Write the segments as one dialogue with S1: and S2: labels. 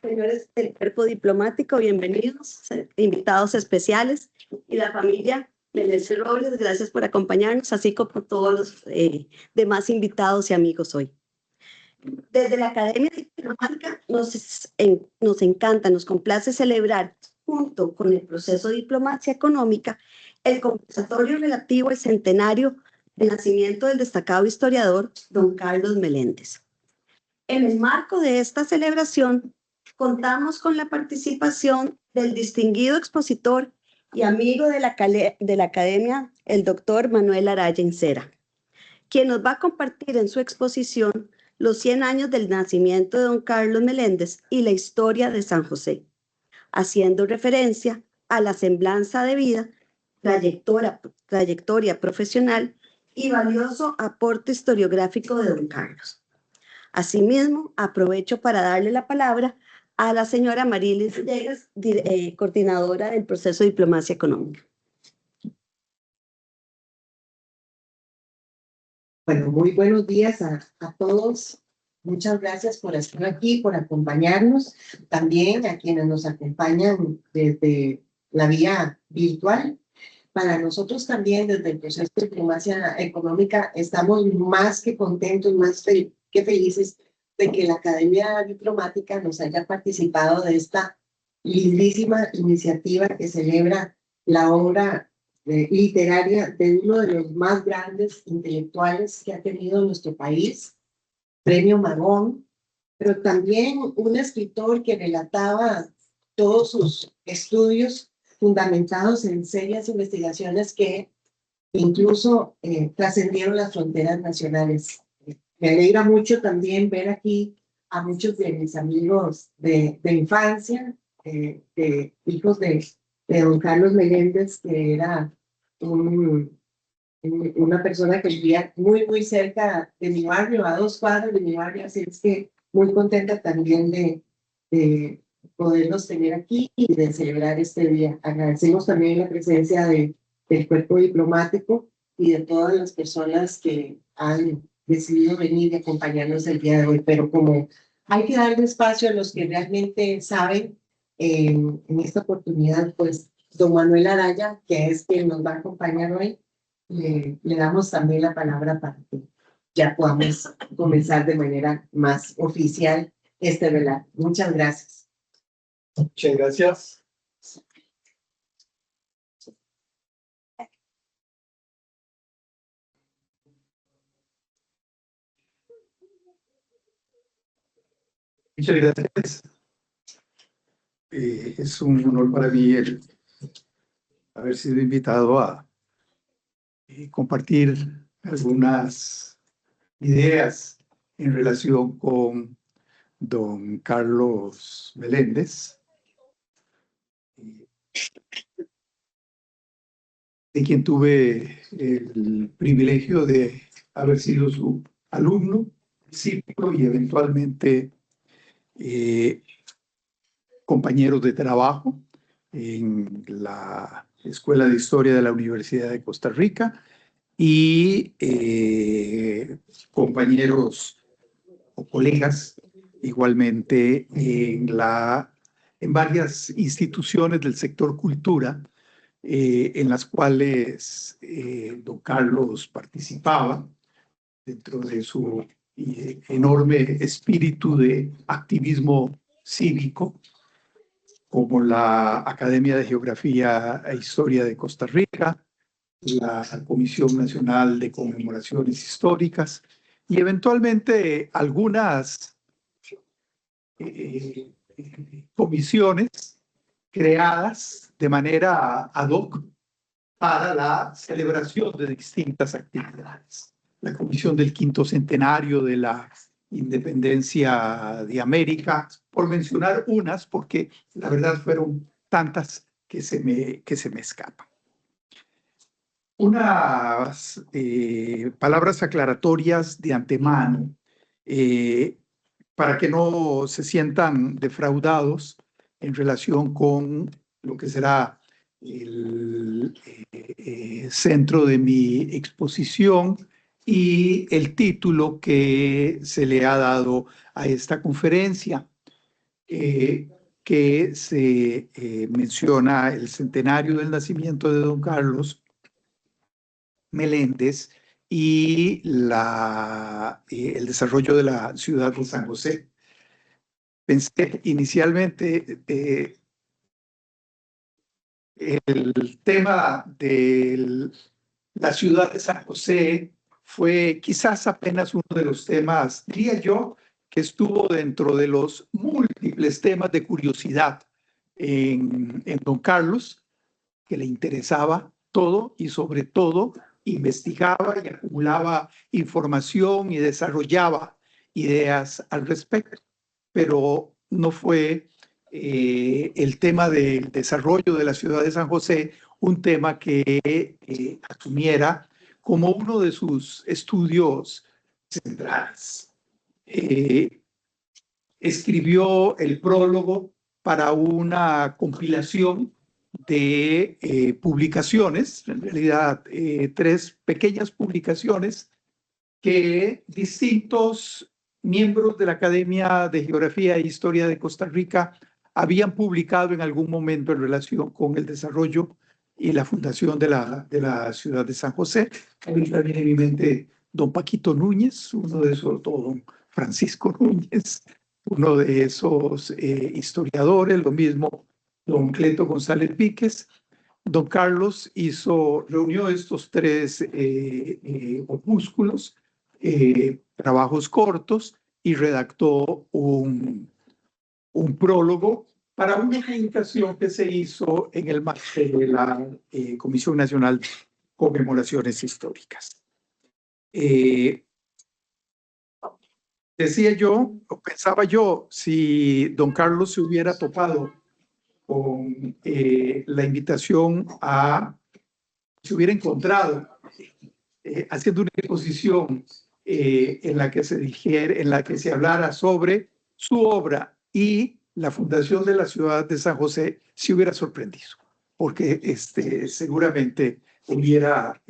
S1: Señores del cuerpo diplomático, bienvenidos, invitados especiales y la familia Meneses Robles, gracias por acompañarnos, así como todos los demás invitados y amigos hoy. Desde la Academia Diplomática nos encanta, nos complace celebrar, junto con el proceso de diplomacia económica, el conversatorio relativo al centenario del nacimiento del destacado historiador don Carlos Meléndez. En el marco de esta celebración, contamos con la participación del distinguido expositor y amigo de la Academia, el doctor Manuel Araya Incera, quien nos va a compartir en su exposición los 100 años del nacimiento de don Carlos Meléndez y la historia de San José, haciendo referencia a la semblanza de vida, trayectoria profesional y valioso aporte historiográfico de don Carlos. Asimismo, aprovecho para darle la palabra a la señora Marilis Villegas, coordinadora del proceso de diplomacia económica.
S2: Bueno, muy buenos días a todos. Muchas gracias por estar aquí, por acompañarnos. También a quienes nos acompañan desde la vía virtual. Para nosotros también, desde el proceso de diplomacia económica, estamos más que contentos, que felices de que la Academia Diplomática nos haya participado de esta lindísima iniciativa que celebra la obra literaria de uno de los más grandes intelectuales que ha tenido nuestro país, Premio Magón, pero también un escritor que relataba todos sus estudios fundamentados en serias investigaciones que incluso trascendieron las fronteras nacionales. Me alegra mucho también ver aquí a muchos de mis amigos de infancia, de hijos de don Carlos Meléndez, que era una persona que vivía muy, muy cerca de mi barrio, a 2 cuadras de mi barrio, así es que muy contenta también de poderlos tener aquí y de celebrar este día. Agradecemos también la presencia del cuerpo diplomático y de todas las personas que han decidido venir y acompañarnos el día de hoy, pero como hay que darle espacio a los que realmente saben, en esta oportunidad, pues, don Manuel Araya, que es quien nos va a acompañar hoy, le damos también la palabra para que ya podamos comenzar de manera más oficial este relato. Muchas gracias.
S3: Muchas gracias. Muchas gracias. Es un honor para mí el haber sido invitado a compartir algunas ideas en relación con don Carlos Meléndez, de quien tuve el privilegio de haber sido su alumno, discípulo y eventualmente compañeros de trabajo en la Escuela de Historia de la Universidad de Costa Rica y compañeros o colegas igualmente en varias instituciones del sector cultura en las cuales don Carlos participaba dentro de su enorme espíritu de activismo cívico, como la Academia de Geografía e Historia de Costa Rica, la Comisión Nacional de Conmemoraciones Históricas y eventualmente algunas comisiones creadas de manera ad hoc para la celebración de distintas actividades. La Comisión del Quinto Centenario de la Independencia de América, por mencionar unas, porque la verdad fueron tantas que se me escapan. Unas palabras aclaratorias de antemano para que no se sientan defraudados en relación con lo que será el centro de mi exposición y el título que se le ha dado a esta conferencia. que se menciona el centenario del nacimiento de don Carlos Meléndez y el desarrollo de la ciudad de San José. Pensé inicialmente el tema de la ciudad de San José fue quizás apenas uno de los temas, diría yo, que estuvo dentro de los múltiples temas de curiosidad en don Carlos, que le interesaba todo y sobre todo investigaba y acumulaba información y desarrollaba ideas al respecto, pero no fue el tema del desarrollo de la ciudad de San José un tema que asumiera como uno de sus estudios centrales. Escribió el prólogo para una compilación de publicaciones, en realidad 3 pequeñas publicaciones que distintos miembros de la Academia de Geografía e Historia de Costa Rica habían publicado en algún momento en relación con el desarrollo y la fundación de la ciudad de San José. Ahorita viene a mi mente don Paquito Núñez, uno de esos, don Francisco Núñez, uno de esos historiadores, lo mismo don Cleto González Víquez. Don Carlos reunió estos 3 opúsculos, trabajos cortos, y redactó un prólogo para una invitación que se hizo en el marco de la Comisión Nacional de Conmemoraciones Históricas. Decía yo, o pensaba yo, si don Carlos se hubiera topado con la invitación se hubiera encontrado haciendo una exposición en la que se hablara sobre su obra y la fundación de la ciudad de San José, se hubiera sorprendido, porque seguramente hubiera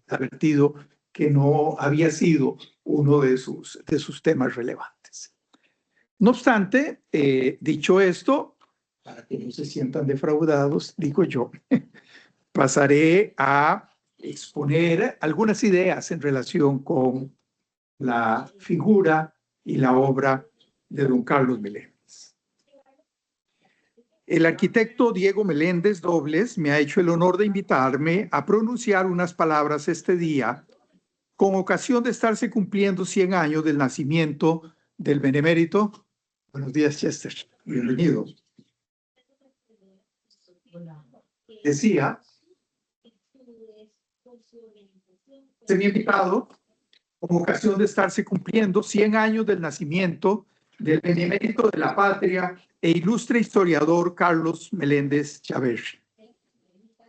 S3: advertido que no había sido uno de sus temas relevantes. No obstante, dicho esto, para que no se sientan defraudados, digo yo, pasaré a exponer algunas ideas en relación con la figura y la obra de don Carlos Meléndez. El arquitecto Diego Meléndez Dobles me ha hecho el honor de invitarme a pronunciar unas palabras este día con ocasión de estarse cumpliendo 100 años del nacimiento del benemérito. Buenos días, Chester. Bienvenido. Decía, se me ha invitado con ocasión de estarse cumpliendo 100 años del nacimiento del benemérito de la patria e ilustre historiador Carlos Meléndez Chaverri.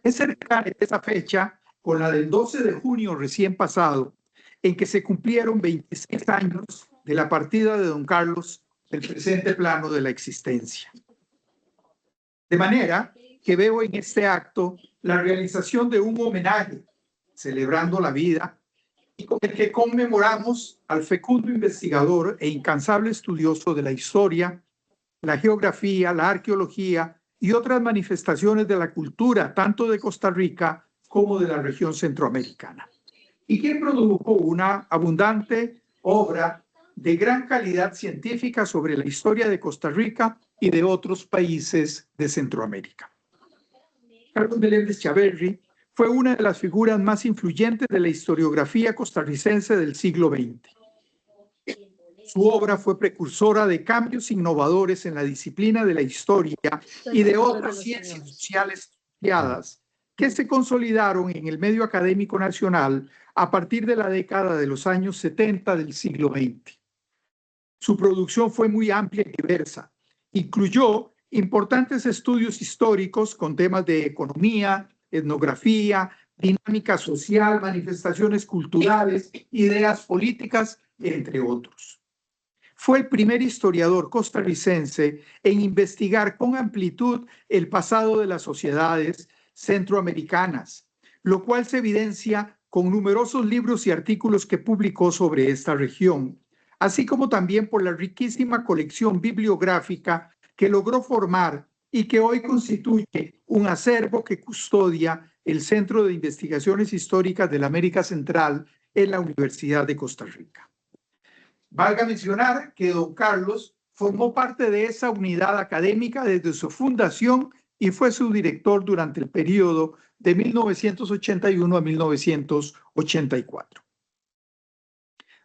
S3: Es cercana esa fecha con la del 12 de junio recién pasado, en que se cumplieron 26 años de la partida de don Carlos del presente plano de la existencia. De manera que veo en este acto la realización de un homenaje, celebrando la vida, y con el que conmemoramos al fecundo investigador e incansable estudioso de la historia, la geografía, la arqueología y otras manifestaciones de la cultura, tanto de Costa Rica como de la región centroamericana, y quien produjo una abundante obra de gran calidad científica sobre la historia de Costa Rica y de otros países de Centroamérica. Carlos Meléndez Chaverri fue una de las figuras más influyentes de la historiografía costarricense del siglo XX. Su obra fue precursora de cambios innovadores en la disciplina de la historia y de otras ciencias sociales estudiadas que se consolidaron en el medio académico nacional a partir de la década de los años 70 del siglo XX. Su producción fue muy amplia y diversa. Incluyó importantes estudios históricos con temas de economía, etnografía, dinámica social, manifestaciones culturales, ideas políticas, entre otros. Fue el primer historiador costarricense en investigar con amplitud el pasado de las sociedades centroamericanas, lo cual se evidencia con numerosos libros y artículos que publicó sobre esta región, así como también por la riquísima colección bibliográfica que logró formar y que hoy constituye un acervo que custodia el Centro de Investigaciones Históricas de la América Central en la Universidad de Costa Rica. Valga mencionar que don Carlos formó parte de esa unidad académica desde su fundación y fue su director durante el periodo de 1981 a 1984.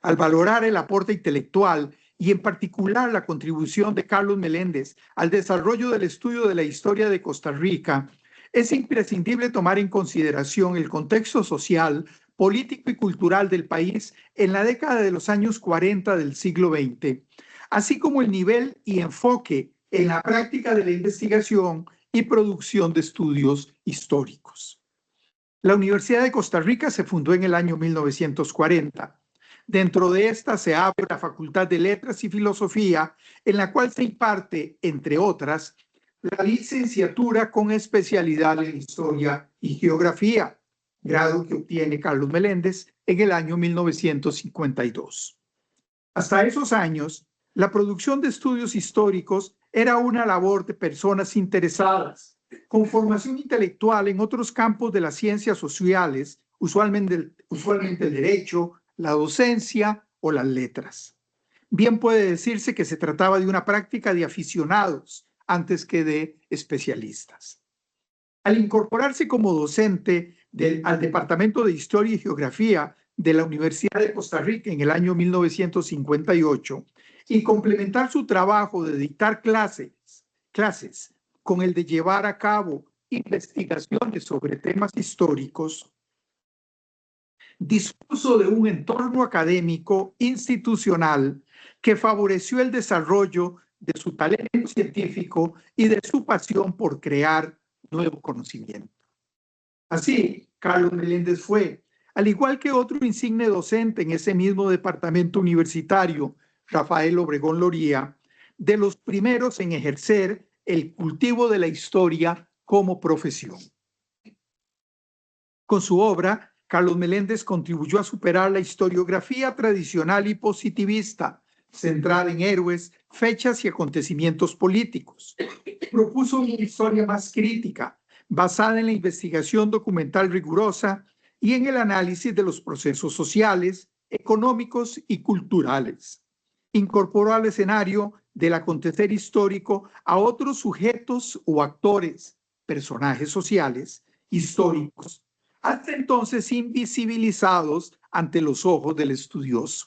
S3: Al valorar el aporte intelectual y en particular la contribución de Carlos Meléndez al desarrollo del estudio de la historia de Costa Rica, es imprescindible tomar en consideración el contexto social, político y cultural del país en la década de los años 40 del siglo XX, así como el nivel y enfoque en la práctica de la investigación y producción de estudios históricos. La Universidad de Costa Rica se fundó en el año 1940. Dentro de esta se abre la Facultad de Letras y Filosofía, en la cual se imparte, entre otras, la licenciatura con especialidad en Historia y Geografía, grado que obtiene Carlos Meléndez en el año 1952. Hasta esos años, la producción de estudios históricos era una labor de personas interesadas, con formación intelectual en otros campos de las ciencias sociales, usualmente el derecho, la docencia o las letras. Bien puede decirse que se trataba de una práctica de aficionados antes que de especialistas. Al incorporarse como docente al Departamento de Historia y Geografía de la Universidad de Costa Rica en el año 1958 y complementar su trabajo de dictar clases con el de llevar a cabo investigaciones sobre temas históricos, dispuso de un entorno académico institucional que favoreció el desarrollo de su talento científico y de su pasión por crear nuevo conocimiento. Así, Carlos Meléndez fue, al igual que otro insigne docente en ese mismo departamento universitario, Rafael Obregón Loría, de los primeros en ejercer el cultivo de la historia como profesión. Con su obra, Carlos Meléndez contribuyó a superar la historiografía tradicional y positivista, centrada en héroes, fechas y acontecimientos políticos. Propuso una historia más crítica, basada en la investigación documental rigurosa y en el análisis de los procesos sociales, económicos y culturales. Incorporó al escenario del acontecer histórico a otros sujetos o actores, personajes sociales, históricos, hasta entonces invisibilizados ante los ojos del estudioso.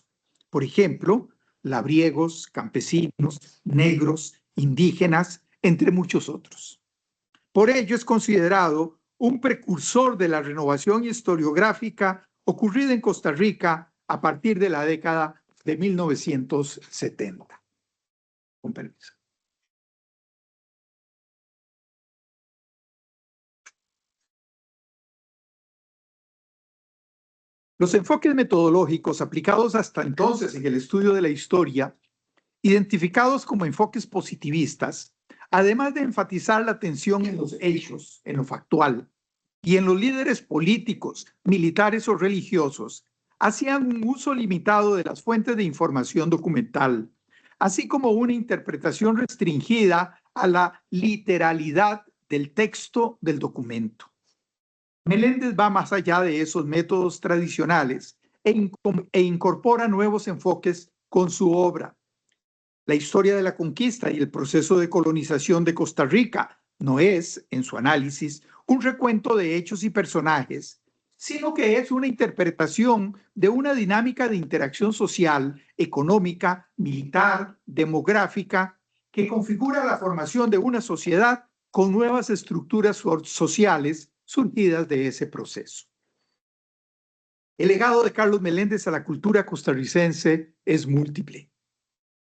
S3: Por ejemplo, labriegos, campesinos, negros, indígenas, entre muchos otros. Por ello es considerado un precursor de la renovación historiográfica ocurrida en Costa Rica a partir de la década de 1970. Con permiso. Los enfoques metodológicos aplicados hasta entonces en el estudio de la historia, identificados como enfoques positivistas, además de enfatizar la atención en los hechos, en lo factual, y en los líderes políticos, militares o religiosos, hacían un uso limitado de las fuentes de información documental, así como una interpretación restringida a la literalidad del texto del documento. Meléndez va más allá de esos métodos tradicionales e incorpora nuevos enfoques con su obra. La historia de la conquista y el proceso de colonización de Costa Rica no es, en su análisis, un recuento de hechos y personajes, sino que es una interpretación de una dinámica de interacción social, económica, militar, demográfica, que configura la formación de una sociedad con nuevas estructuras sociales surgidas de ese proceso. El legado de Carlos Meléndez a la cultura costarricense es múltiple.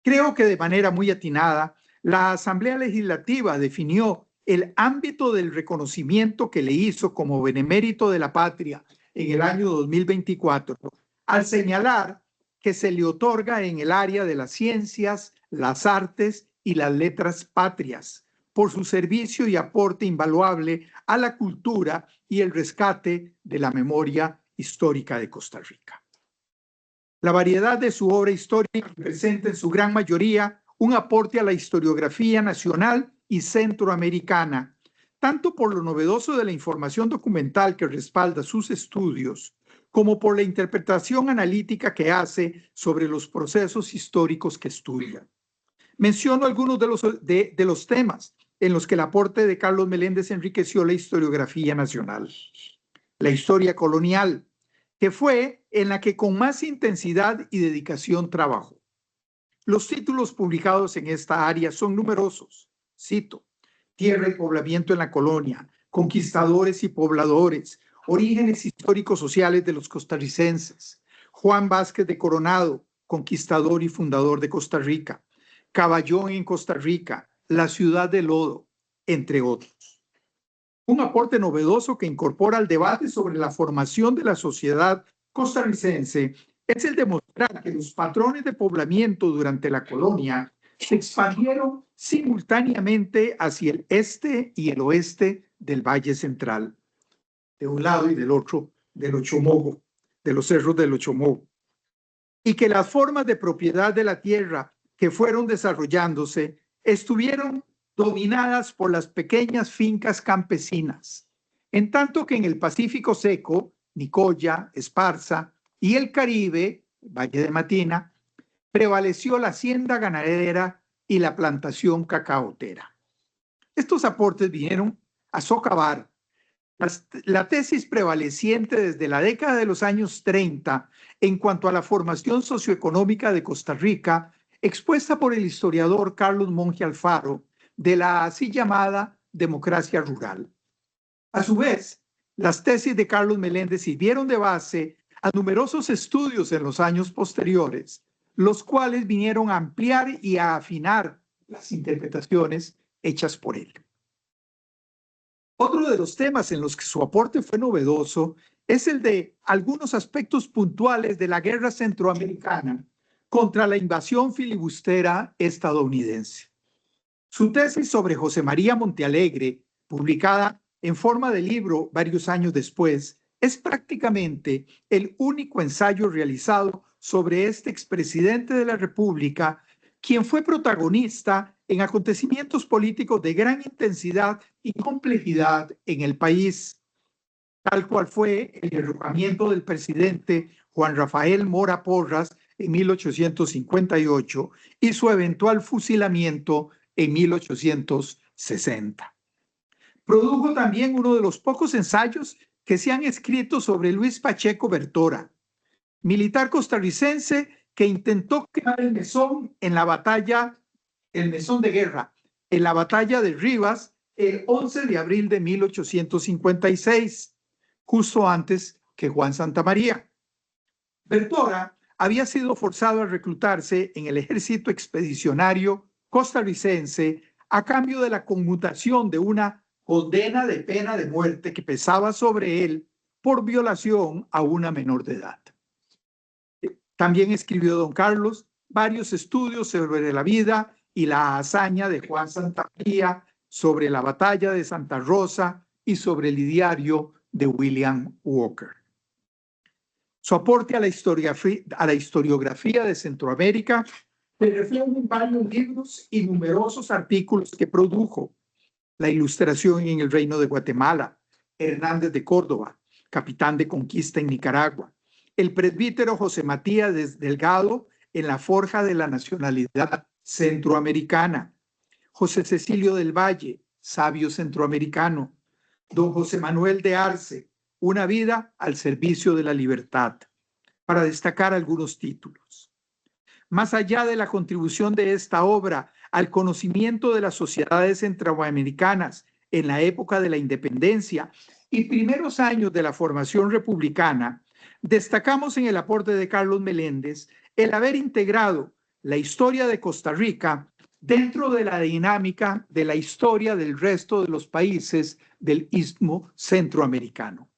S3: Creo que de manera muy atinada, la Asamblea Legislativa definió el ámbito del reconocimiento que le hizo como benemérito de la patria en el año 2024, al señalar que se le otorga en el área de las ciencias, las artes y las letras patrias, por su servicio y aporte invaluable a la cultura y el rescate de la memoria histórica de Costa Rica. La variedad de su obra histórica presenta en su gran mayoría un aporte a la historiografía nacional y centroamericana, tanto por lo novedoso de la información documental que respalda sus estudios, como por la interpretación analítica que hace sobre los procesos históricos que estudia. Menciono algunos de los temas en los que el aporte de Carlos Meléndez enriqueció la historiografía nacional. La historia colonial, que fue en la que con más intensidad y dedicación trabajó. Los títulos publicados en esta área son numerosos. Cito: Tierra y poblamiento en la colonia, conquistadores y pobladores, orígenes históricos sociales de los costarricenses, Juan Vázquez de Coronado, conquistador y fundador de Costa Rica, Caballón en Costa Rica, la ciudad de Lodo, entre otros. Un aporte novedoso que incorpora al debate sobre la formación de la sociedad costarricense es el demostrar que los patrones de poblamiento durante la colonia se expandieron simultáneamente hacia el este y el oeste del Valle Central, de un lado y del otro del Ochomogo, de los cerros del Ochomogo, y que las formas de propiedad de la tierra que fueron desarrollándose estuvieron dominadas por las pequeñas fincas campesinas, en tanto que en el Pacífico Seco, Nicoya, Esparza y el Caribe, Valle de Matina, prevaleció la hacienda ganadera y la plantación cacaotera. Estos aportes vinieron a socavar la tesis prevaleciente desde la década de los años 30 en cuanto a la formación socioeconómica de Costa Rica, expuesta por el historiador Carlos Monge Alfaro, de la así llamada democracia rural. A su vez, las tesis de Carlos Meléndez sirvieron de base a numerosos estudios en los años posteriores, los cuales vinieron a ampliar y a afinar las interpretaciones hechas por él. Otro de los temas en los que su aporte fue novedoso es el de algunos aspectos puntuales de la guerra centroamericana contra la invasión filibustera estadounidense. Su tesis sobre José María Montealegre, publicada en forma de libro varios años después, es prácticamente el único ensayo realizado sobre este expresidente de la República, quien fue protagonista en acontecimientos políticos de gran intensidad y complejidad en el país, tal cual fue el derrocamiento del presidente Juan Rafael Mora Porras en 1858 y su eventual fusilamiento en 1860. Produjo también uno de los pocos ensayos que se han escrito sobre Luis Pacheco Bertora, militar costarricense que intentó quemar el mesón en la batalla, el mesón de guerra, en la batalla de Rivas el 11 de abril de 1856, justo antes que Juan Santamaría. Bertora había sido forzado a reclutarse en el ejército expedicionario costarricense a cambio de la conmutación de una condena de pena de muerte que pesaba sobre él por violación a una menor de edad. También escribió don Carlos varios estudios sobre la vida y la hazaña de Juan Santamaría, sobre la batalla de Santa Rosa y sobre el ideario de William Walker. Su aporte a la historiografía de Centroamérica se refleja en varios libros y numerosos artículos que produjo: La ilustración en el Reino de Guatemala, Hernández de Córdoba, capitán de conquista en Nicaragua, el presbítero José Matías Delgado en la forja de la nacionalidad centroamericana, José Cecilio del Valle, sabio centroamericano, don José Manuel de Arce, Una vida al servicio de la libertad, para destacar algunos títulos. Más allá de la contribución de esta obra al conocimiento de las sociedades centroamericanas en la época de la independencia y primeros años de la formación republicana, destacamos en el aporte de Carlos Meléndez el haber integrado la historia de Costa Rica dentro de la dinámica de la historia del resto de los países del Istmo Centroamericano.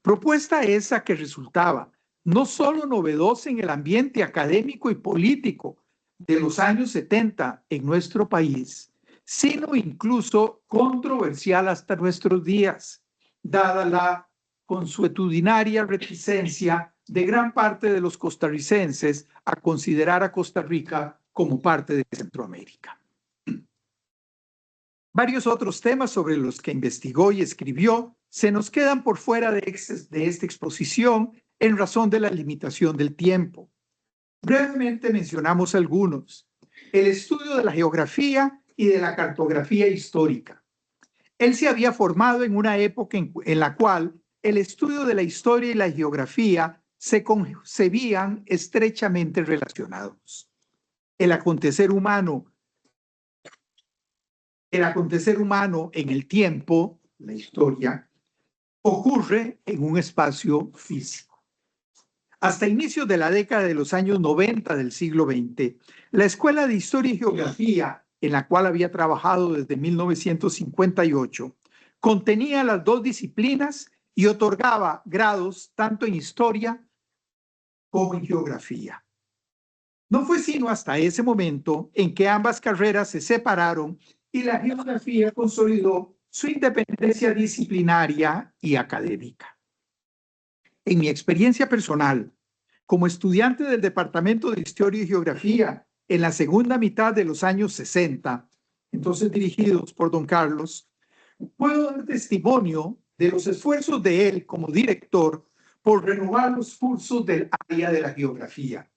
S3: Propuesta esa que resultaba no solo novedosa en el ambiente académico y político de los años 70 en nuestro país, sino incluso controversial hasta nuestros días, dada la consuetudinaria reticencia de gran parte de los costarricenses a considerar a Costa Rica como parte de Centroamérica. Varios otros temas sobre los que investigó y escribió se nos quedan por fuera de esta exposición en razón de la limitación del tiempo. Brevemente mencionamos algunos: el estudio de la geografía y de la cartografía histórica. Él se había formado en una época en la cual el estudio de la historia y la geografía se concebían estrechamente relacionados. El acontecer humano en el tiempo, la historia, ocurre en un espacio físico. Hasta inicios de la década de los años 90 del siglo XX, la Escuela de Historia y Geografía, en la cual había trabajado desde 1958, contenía las dos disciplinas y otorgaba grados tanto en historia como en geografía. No fue sino hasta ese momento en que ambas carreras se separaron y la geografía consolidó su independencia disciplinaria y académica. En mi experiencia personal, como estudiante del Departamento de Historia y Geografía en la segunda mitad de los años 60, entonces dirigidos por don Carlos, puedo dar testimonio de los esfuerzos de él como director por renovar los cursos del área de la geografía.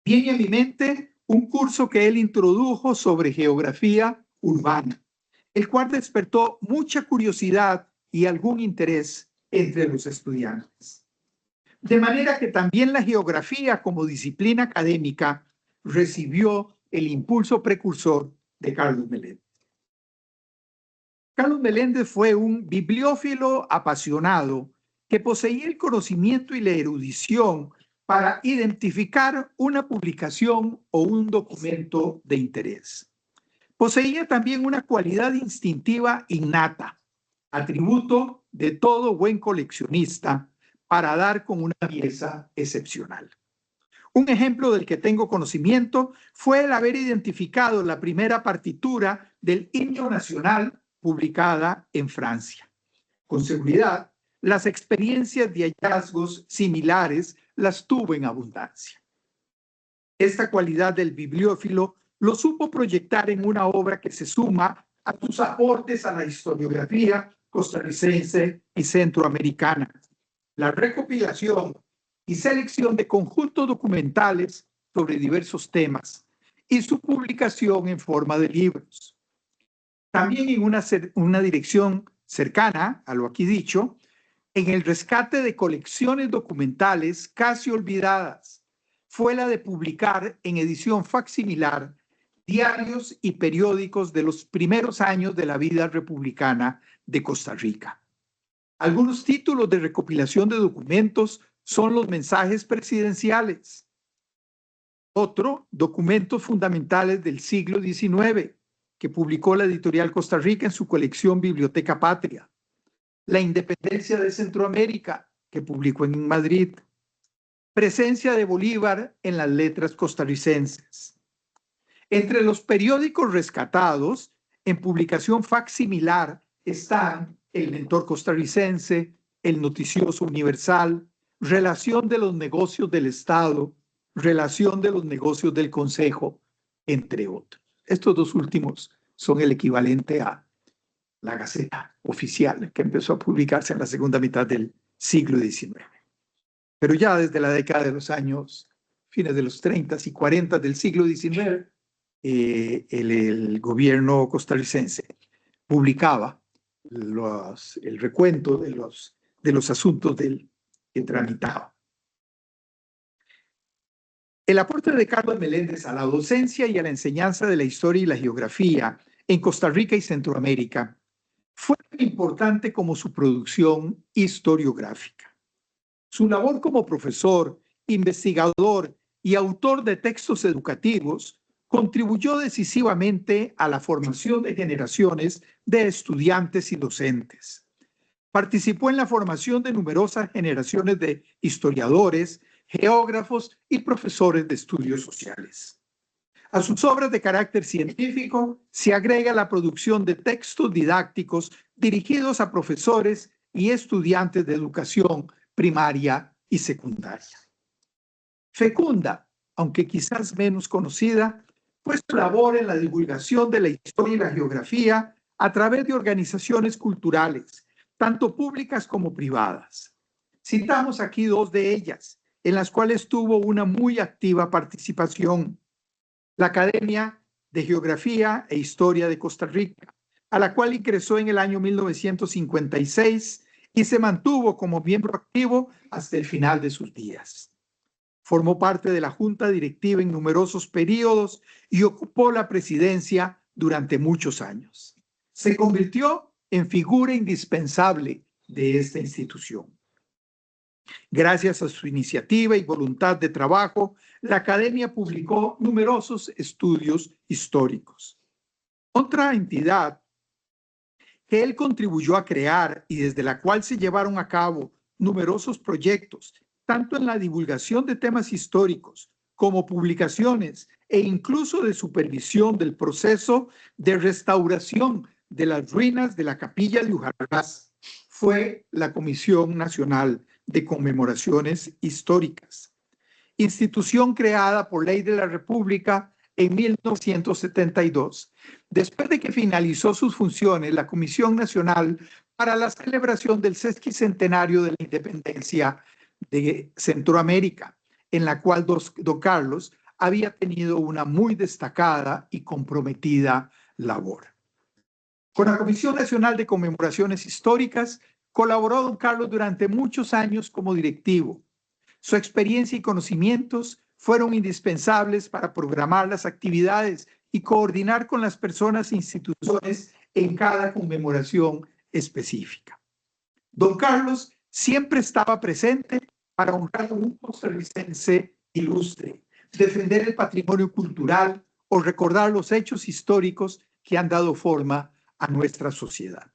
S3: Viene a mi mente un curso que él introdujo sobre geografía urbana, el cual despertó mucha curiosidad y algún interés entre los estudiantes. De manera que también la geografía como disciplina académica recibió el impulso precursor de Carlos Meléndez. Carlos Meléndez fue un bibliófilo apasionado que poseía el conocimiento y la erudición para identificar una publicación o un documento de interés. Poseía también una cualidad instintiva innata, atributo de todo buen coleccionista, para dar con una pieza excepcional. Un ejemplo del que tengo conocimiento fue el haber identificado la primera partitura del himno nacional publicada en Francia. Con seguridad, las experiencias de hallazgos similares las tuvo en abundancia. Esta cualidad del bibliófilo lo supo proyectar en una obra que se suma a sus aportes a la historiografía costarricense y centroamericana: la recopilación y selección de conjuntos documentales sobre diversos temas y su publicación en forma de libros. También en una dirección cercana a lo aquí dicho, en el rescate de colecciones documentales casi olvidadas, fue la de publicar en edición facsimilar diarios y periódicos de los primeros años de la vida republicana de Costa Rica. Algunos títulos de recopilación de documentos son los mensajes presidenciales. Otro, documentos fundamentales del siglo XIX, que publicó la editorial Costa Rica en su colección Biblioteca Patria. La independencia de Centroamérica, que publicó en Madrid. Presencia de Bolívar en las letras costarricenses. Entre los periódicos rescatados, en publicación facsimilar, están El Mentor Costarricense, El Noticioso Universal, Relación de los Negocios del Estado, Relación de los Negocios del Consejo, entre otros. Estos dos últimos son el equivalente a la Gaceta Oficial, que empezó a publicarse en la segunda mitad del siglo XIX. Pero ya desde la década de los años, fines de los 30 y 40 del siglo XIX, el gobierno costarricense publicaba el recuento de los asuntos que tramitaba. El aporte de Carlos Meléndez a la docencia y a la enseñanza de la historia y la geografía en Costa Rica y Centroamérica fue tan importante como su producción historiográfica. Su labor como profesor, investigador y autor de textos educativos contribuyó decisivamente a la formación de generaciones de estudiantes y docentes. Participó en la formación de numerosas generaciones de historiadores, geógrafos y profesores de estudios sociales. A sus obras de carácter científico se agrega la producción de textos didácticos dirigidos a profesores y estudiantes de educación primaria y secundaria. Fecunda aunque quizás menos conocida, fue su labor en la divulgación de la historia y la geografía a través de organizaciones culturales, tanto públicas como privadas. Citamos aquí dos de ellas, en las cuales tuvo una muy activa participación: la Academia de Geografía e Historia de Costa Rica, a la cual ingresó en el año 1956 y se mantuvo como miembro activo hasta el final de sus días. Formó parte de la junta directiva en numerosos periodos y ocupó la presidencia durante muchos años. Se convirtió en figura indispensable de esta institución. Gracias a su iniciativa y voluntad de trabajo, la Academia publicó numerosos estudios históricos. Otra entidad que él contribuyó a crear y desde la cual se llevaron a cabo numerosos proyectos, tanto en la divulgación de temas históricos como publicaciones e incluso de supervisión del proceso de restauración de las ruinas de la capilla de Ujarás, fue la Comisión Nacional de Conmemoraciones Históricas, institución creada por ley de la República en 1972, después de que finalizó sus funciones la Comisión Nacional para la celebración del sesquicentenario de la independencia de Centroamérica, en la cual don Carlos había tenido una muy destacada y comprometida labor. Con la Comisión Nacional de Conmemoraciones Históricas colaboró don Carlos durante muchos años como directivo. Su experiencia y conocimientos fueron indispensables para programar las actividades y coordinar con las personas e instituciones en cada conmemoración específica. Don Carlos siempre estaba presente para honrar a un costarricense ilustre, defender el patrimonio cultural o recordar los hechos históricos que han dado forma a nuestra sociedad.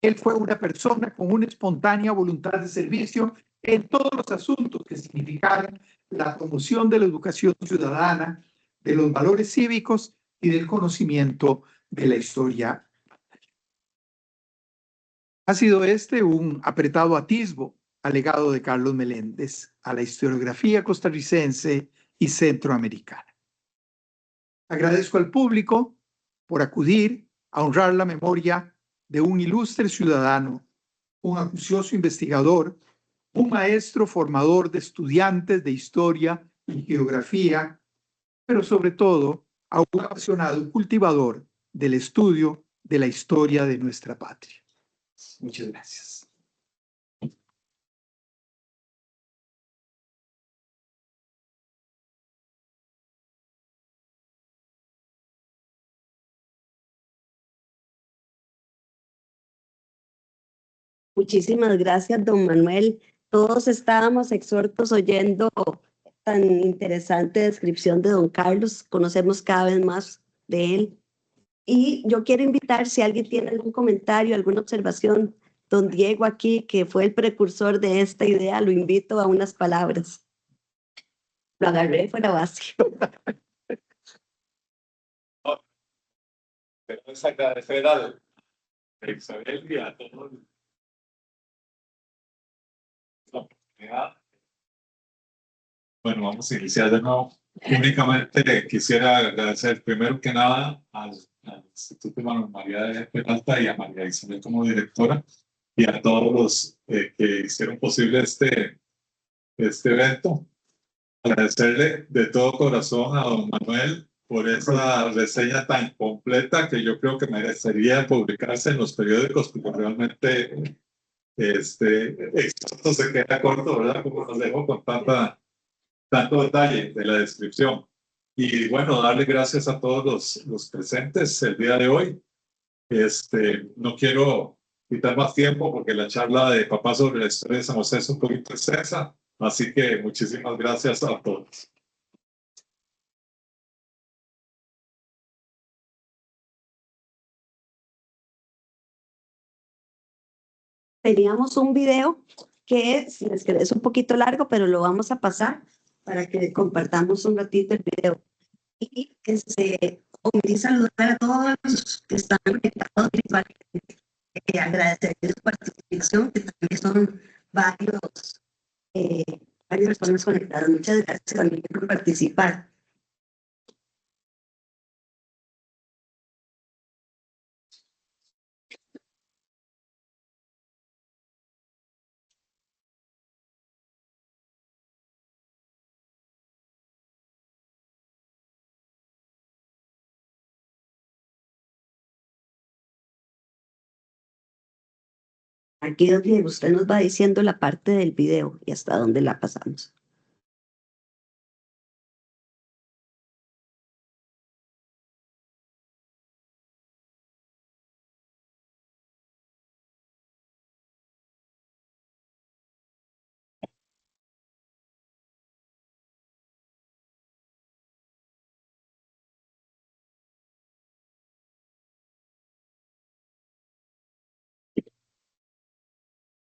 S3: Él fue una persona con una espontánea voluntad de servicio en todos los asuntos que significaran la promoción de la educación ciudadana, de los valores cívicos y del conocimiento de la historia. Ha sido este un apretado atisbo al legado de Carlos Meléndez, a la historiografía costarricense y centroamericana. Agradezco al público por acudir a honrar la memoria de un ilustre ciudadano, un acucioso investigador, un maestro formador de estudiantes de historia y geografía, pero sobre todo a un apasionado cultivador del estudio de la historia de nuestra patria. Muchas gracias.
S1: Muchísimas gracias, don Manuel. Todos estábamos exhortos oyendo tan interesante descripción de don Carlos. Conocemos cada vez más de él. Y yo quiero invitar, si alguien tiene algún comentario, alguna observación, don Diego aquí, que fue el precursor de esta idea, lo invito a unas palabras. Lo agarré fuera base.
S4: Queremos agradecer a Isabel y a todos la oportunidad. Bueno, vamos a iniciar de nuevo. Únicamente quisiera agradecer primero que nada al Instituto Manuel María de Peralta y a María Isabel como directora y a todos los que hicieron posible este evento. Agradecerle de todo corazón a don Manuel por esa reseña tan completa que yo creo que merecería publicarse en los periódicos, porque realmente esto se queda corto, ¿verdad? Como nos dejo con tanto detalle de la descripción. Y bueno, darle gracias a todos los presentes el día de hoy. No quiero quitar más tiempo porque la charla de papá sobre la historia de San José es un poquito extensa, así que muchísimas gracias a todos.
S1: Teníamos un video que, si les queda, es un poquito largo, pero lo vamos a pasar para que compartamos un ratito el video. Y omití saludar a todos los que están conectados virtualmente. Agradecerles su participación, que también son varios varias personas conectadas. Muchas gracias también por participar. Aquí donde usted nos va diciendo la parte del video y hasta dónde la pasamos.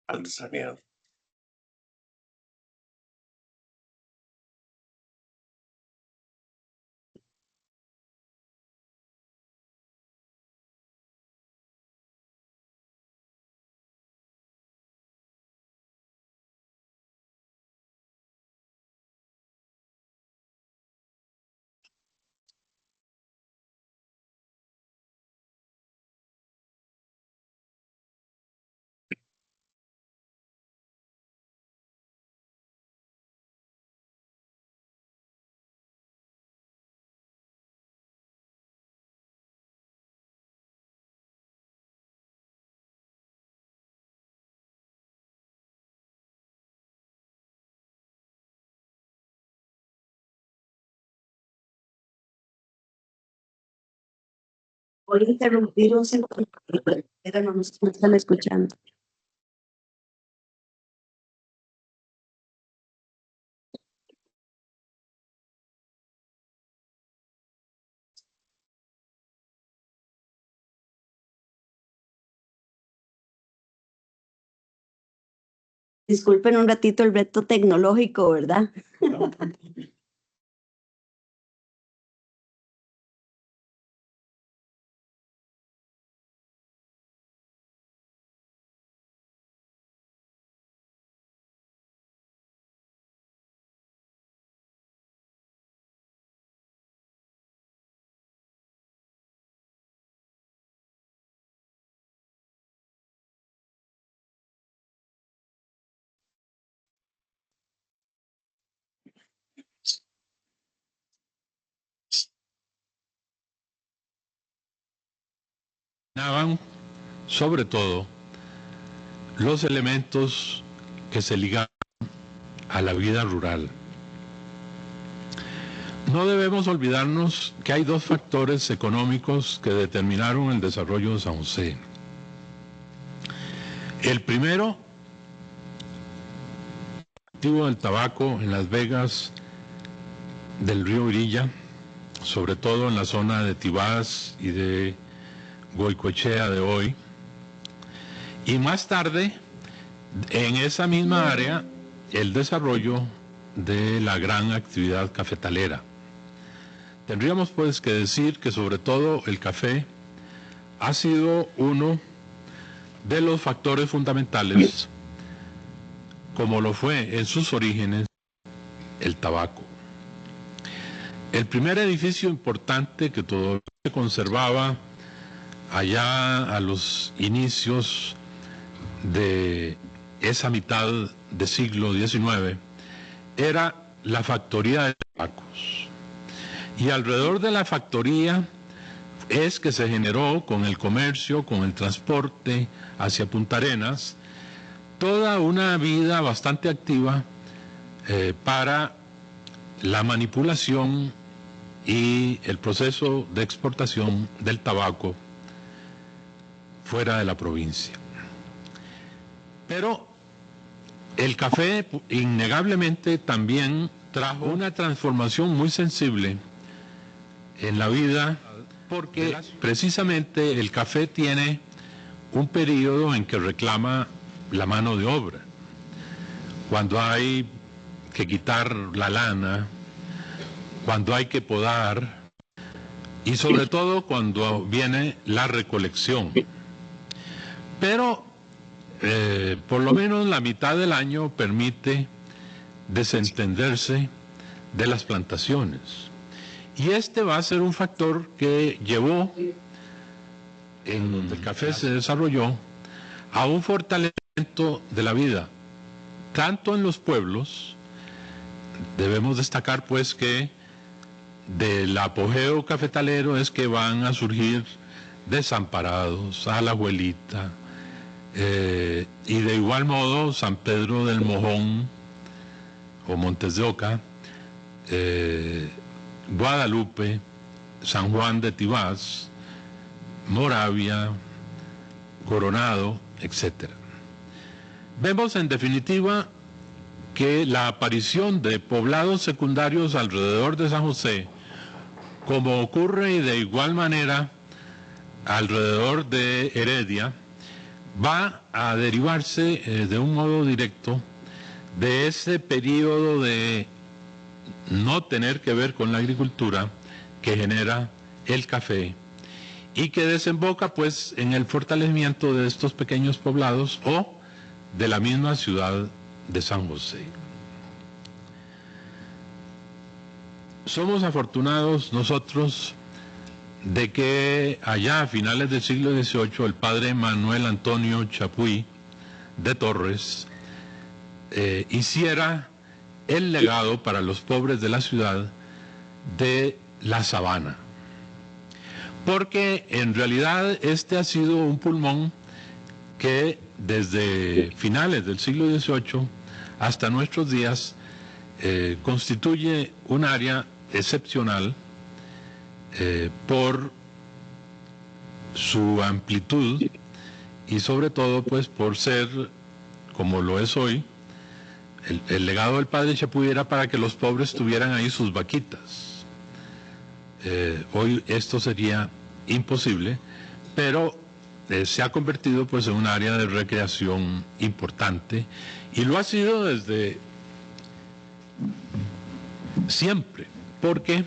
S5: Understand.
S1: Voy a interrumpir un segundo, pero no nos están escuchando. Disculpen un ratito el reto tecnológico, ¿verdad?
S6: Sobre todo los elementos que se ligan a la vida rural. No debemos olvidarnos que hay dos factores económicos que determinaron el desarrollo de San José. El primero, el cultivo del tabaco en las vegas del río Irilla, sobre todo en la zona de Tibás y de Goicoechea de hoy, y más tarde en esa misma área el desarrollo de la gran actividad cafetalera. Tendríamos pues que decir que sobre todo el café ha sido uno de los factores fundamentales, como lo fue en sus orígenes el tabaco. El primer edificio importante que todavía se conservaba allá a los inicios de esa mitad del siglo XIX era la factoría de tabacos. Y alrededor de la factoría es que se generó con el comercio, con el transporte hacia Punta Arenas, toda una vida bastante activa para la manipulación y el proceso de exportación del tabaco fuera de la provincia. Pero el café innegablemente también trajo una transformación muy sensible en la vida, porque precisamente el café tiene un periodo en que reclama la mano de obra. Cuando hay que quitar la lana, cuando hay que podar y sobre todo cuando viene la recolección. Pero por lo menos la mitad del año permite desentenderse de las plantaciones. Y este va a ser un factor que llevó, en donde el café se desarrolló, a un fortalecimiento de la vida, tanto en los pueblos. Debemos destacar pues que del apogeo cafetalero es que van a surgir Desamparados, Alajuelita, y de igual modo San Pedro del Mojón o Montes de Oca, Guadalupe, San Juan de Tibás, Moravia, Coronado, etc. Vemos en definitiva que la aparición de poblados secundarios alrededor de San José, como ocurre y de igual manera alrededor de Heredia, va a derivarse de un modo directo de ese periodo de no tener que ver con la agricultura que genera el café y que desemboca pues en el fortalecimiento de estos pequeños poblados o de la misma ciudad de San José. Somos afortunados nosotros de que allá a finales del siglo XVIII el padre Manuel Antonio Chapuy de Torres hiciera el legado para los pobres de la ciudad de la sabana, porque en realidad este ha sido un pulmón que desde finales del siglo XVIII hasta nuestros días constituye un área excepcional por su amplitud y sobre todo pues por ser, como lo es hoy, el legado del padre Chapuy era para que los pobres tuvieran ahí sus vaquitas. Hoy esto sería imposible, pero se ha convertido pues en un área de recreación importante y lo ha sido desde siempre, porque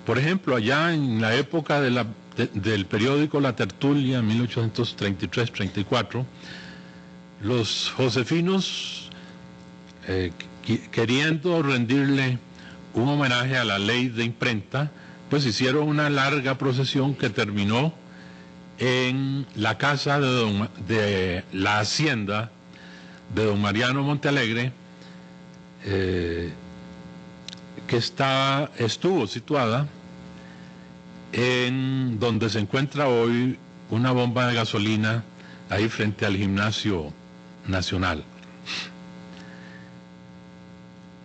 S6: por ejemplo allá en la época del periódico La Tertulia, 1833-34, los josefinos queriendo rendirle un homenaje a la ley de imprenta, pues hicieron una larga procesión que terminó en la casa de la hacienda de don Mariano Montealegre, que estuvo situada en donde se encuentra hoy una bomba de gasolina, ahí frente al Gimnasio Nacional.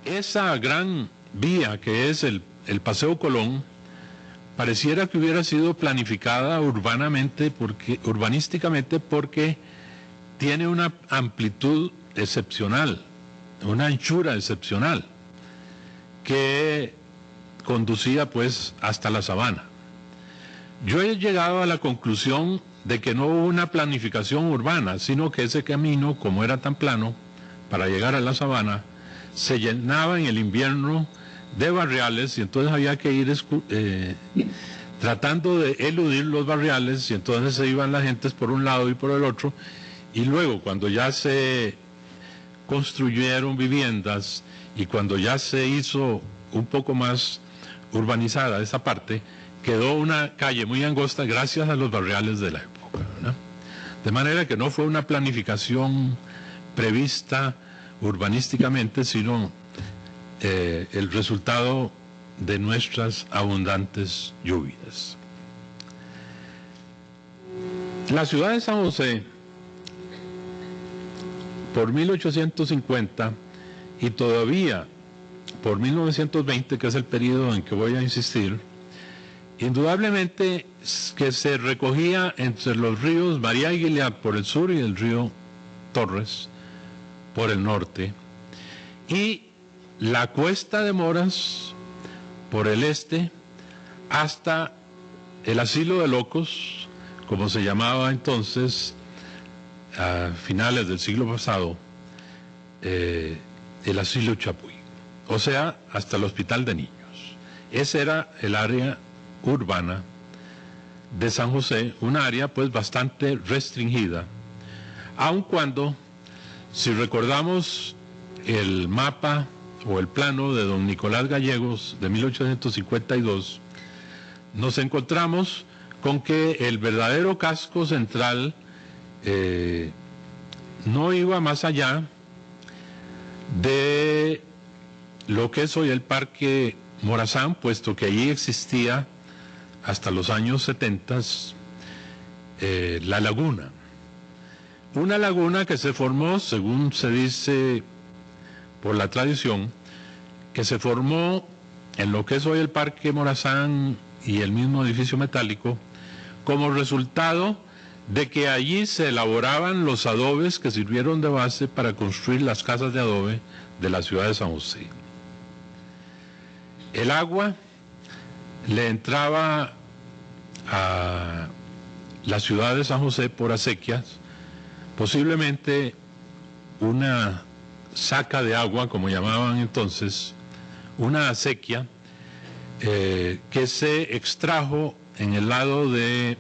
S6: Esa gran vía que es el Paseo Colón, pareciera que hubiera sido planificada urbanísticamente porque tiene una amplitud excepcional, una anchura excepcional, que conducía pues hasta la sabana. Yo he llegado a la conclusión de que no hubo una planificación urbana, sino que ese camino, como era tan plano, para llegar a la sabana, se llenaba en el invierno de barriales y entonces había que ir tratando de eludir los barriales y entonces se iban las gentes por un lado y por el otro y luego cuando ya se construyeron viviendas y cuando ya se hizo un poco más urbanizada esa parte, quedó una calle muy angosta gracias a los barriales de la época, ¿no? De manera que no fue una planificación prevista urbanísticamente, sino el resultado de nuestras abundantes lluvias. La ciudad de San José, por 1850 y todavía por 1920, que es el periodo en que voy a insistir, indudablemente que se recogía entre los ríos María y Gilead por el sur y el río Torres por el norte, y la Cuesta de Moras por el este hasta el Asilo de Locos, como se llamaba entonces a finales del siglo pasado, el Asilo Chapuy, o sea, hasta el Hospital de Niños. Ese era el área urbana de San José, un área pues bastante restringida, aun cuando, si recordamos el mapa o el plano de don Nicolás Gallegos de 1852, nos encontramos con que el verdadero casco central no iba más allá de lo que es hoy el Parque Morazán, puesto que allí existía hasta los años 70 la laguna. Una laguna que se formó, según se dice por la tradición, que se formó en lo que es hoy el Parque Morazán y el mismo edificio metálico, como resultado de que allí se elaboraban los adobes que sirvieron de base para construir las casas de adobe de la ciudad de San José. El agua le entraba a la ciudad de San José por acequias, posiblemente una saca de agua, como llamaban entonces, una acequia que se extrajo en el lado de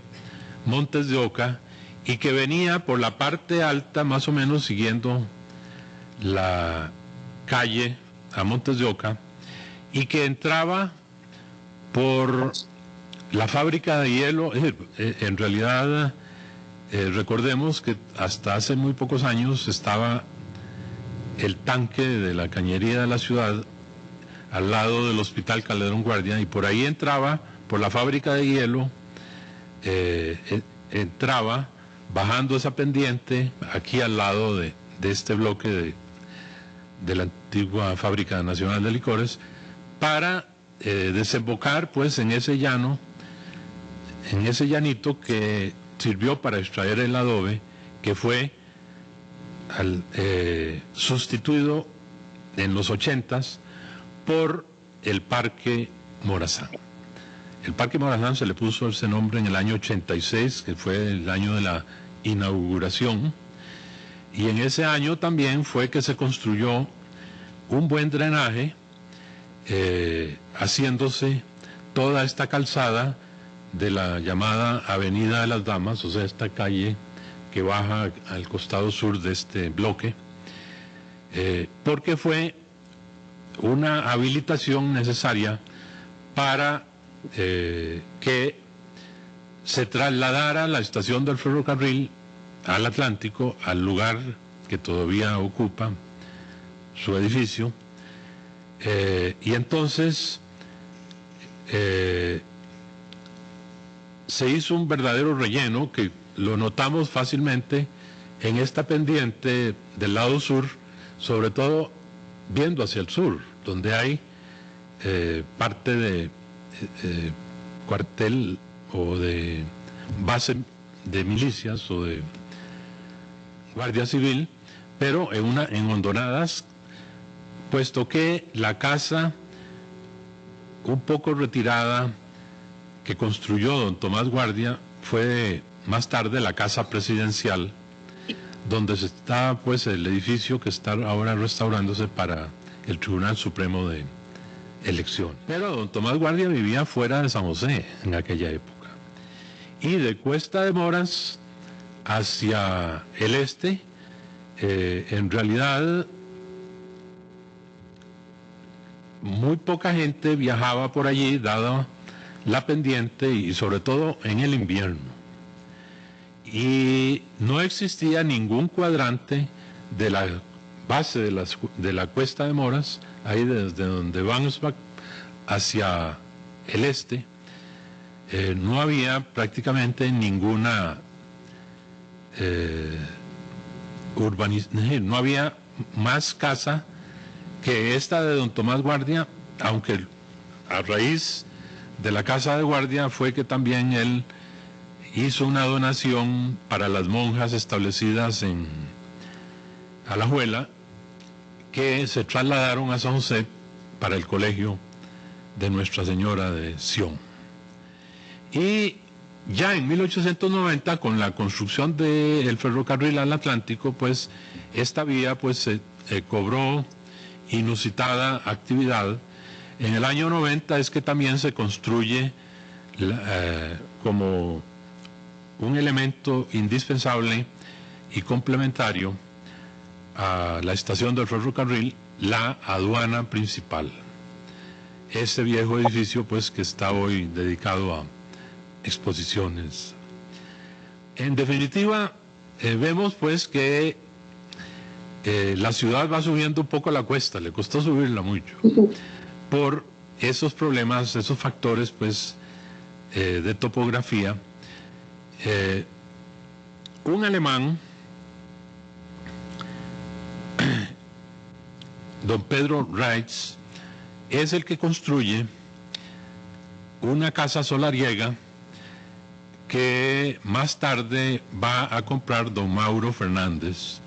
S6: Montes de Oca y que venía por la parte alta, más o menos siguiendo la calle a Montes de Oca, y que entraba por la fábrica de hielo. En realidad, recordemos que hasta hace muy pocos años estaba el tanque de la cañería de la ciudad al lado del Hospital Calderón Guardia, y por ahí entraba, por la fábrica de hielo, entraba bajando esa pendiente aquí al lado de este bloque de la antigua Fábrica Nacional de Licores, para desembocar pues en ese llano, en ese llanito que sirvió para extraer el adobe, que fue sustituido en los 80s por el Parque Morazán. El Parque Morazán se le puso ese nombre en el año 86, que fue el año de la inauguración, y en ese año también fue que se construyó un buen drenaje, haciéndose toda esta calzada de la llamada Avenida de las Damas, o sea, esta calle que baja al costado sur de este bloque, porque fue una habilitación necesaria para que se trasladara la estación del ferrocarril al Atlántico, al lugar que todavía ocupa su edificio, y entonces se hizo un verdadero relleno que lo notamos fácilmente en esta pendiente del lado sur, sobre todo viendo hacia el sur, donde hay parte de cuartel o de base de milicias o de guardia civil, pero en hondonadas, puesto que la casa un poco retirada que construyó don Tomás Guardia fue más tarde la casa presidencial, donde está pues el edificio que está ahora restaurándose para el Tribunal Supremo de Elección. Pero don Tomás Guardia vivía fuera de San José en aquella época, y de Cuesta de Moras hacia el este, en realidad muy poca gente viajaba por allí, dada la pendiente y sobre todo en el invierno. Y no existía ningún cuadrante de la base de la Cuesta de Moras, ahí desde donde vamos hacia el este, no había prácticamente ninguna urbanización, no había más casa que esta de don Tomás Guardia, aunque a raíz de la casa de Guardia fue que también él hizo una donación para las monjas establecidas en Alajuela, que se trasladaron a San José para el colegio de Nuestra Señora de Sion. Y ya en 1890, con la construcción del ferrocarril al Atlántico, pues esta vía pues se cobró inusitada actividad. En el año 90 es que también se construye como un elemento indispensable y complementario a la estación del ferrocarril la aduana principal. Ese viejo edificio, pues, que está hoy dedicado a exposiciones. En definitiva, vemos pues que la ciudad va subiendo un poco la cuesta, le costó subirla mucho, por esos problemas, esos factores pues de topografía. Un alemán, don Pedro Reitz, es el que construye una casa solariega que más tarde va a comprar don Mauro Fernández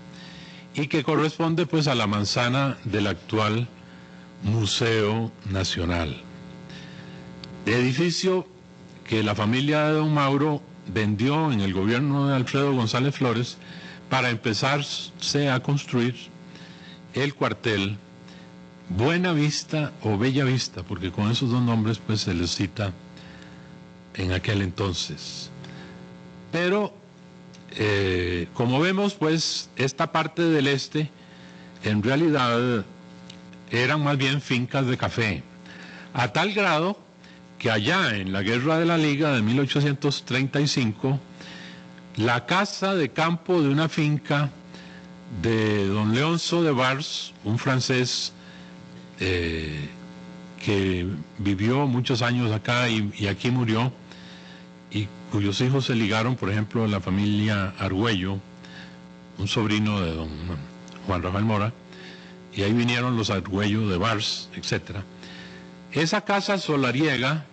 S6: y que corresponde pues a la manzana del actual Museo Nacional. Edificio que la familia de don Mauro vendió en el gobierno de Alfredo González Flores para empezarse a construir el cuartel Buena Vista o Bella Vista, porque con esos dos nombres pues se les cita en aquel entonces. Pero como vemos pues esta parte del este en realidad eran más bien fincas de café, a tal grado que allá en la Guerra de la Liga de 1835 la casa de campo de una finca de don Leonceau de Vars, un francés que vivió muchos años acá y aquí murió, y cuyos hijos se ligaron, por ejemplo, la familia Argüello, un sobrino de don Juan Rafael Mora, y ahí vinieron los Argüello de Vars, etc. Esa casa solariega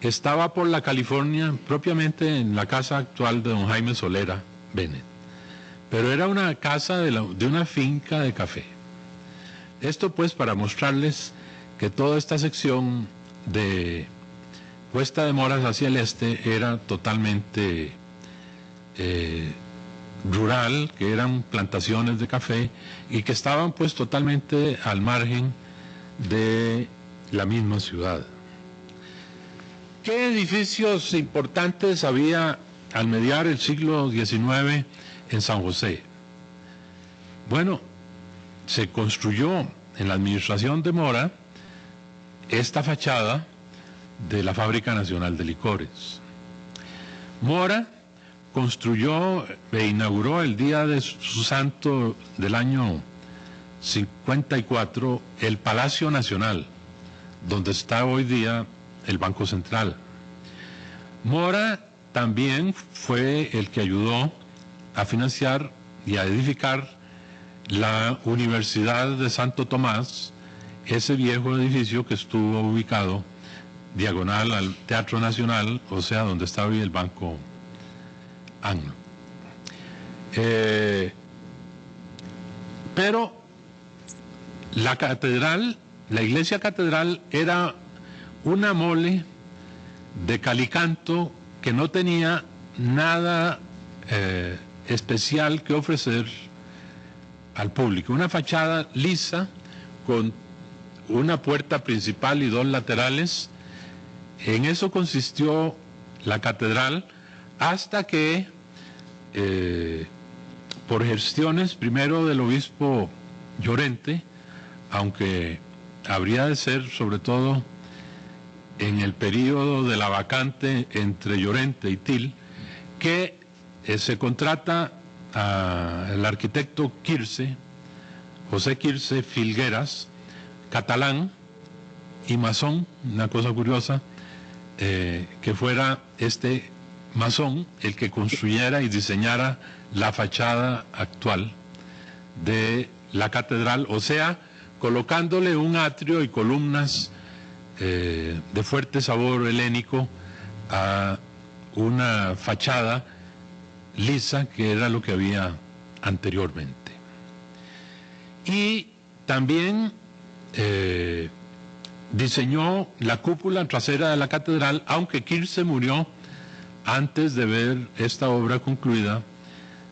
S6: estaba por la California, propiamente en la casa actual de don Jaime Solera Bennett, pero era una casa de una finca de café. Esto pues para mostrarles que toda esta sección de Cuesta de Moras hacia el este era totalmente rural, que eran plantaciones de café y que estaban pues totalmente al margen de la misma ciudad. ¿Qué edificios importantes había al mediar el siglo XIX en San José? Bueno, se construyó en la administración de Mora esta fachada de la Fábrica Nacional de Licores. Mora construyó e inauguró el día de su santo del año 54 el Palacio Nacional, donde está hoy día el Banco Central. Mora también fue el que ayudó a financiar y a edificar la Universidad de Santo Tomás, ese viejo edificio que estuvo ubicado diagonal al Teatro Nacional, o sea, donde está hoy el Banco Anglo. Pero la catedral, la iglesia catedral, era una mole de calicanto que no tenía nada especial que ofrecer al público. Una fachada lisa con una puerta principal y dos laterales. En eso consistió la catedral hasta que por gestiones primero del obispo Llorente, aunque habría de ser sobre todo en el periodo de la vacante entre Llorente y Til, que se contrata al arquitecto Quirce, José Quirce Filgueras, catalán y masón, una cosa curiosa, que fuera este masón el que construyera y diseñara la fachada actual de la catedral, o sea, colocándole un atrio y columnas de fuerte sabor helénico a una fachada lisa que era lo que había anteriormente. Y también diseñó la cúpula trasera de la catedral, aunque Quirce murió antes de ver esta obra concluida,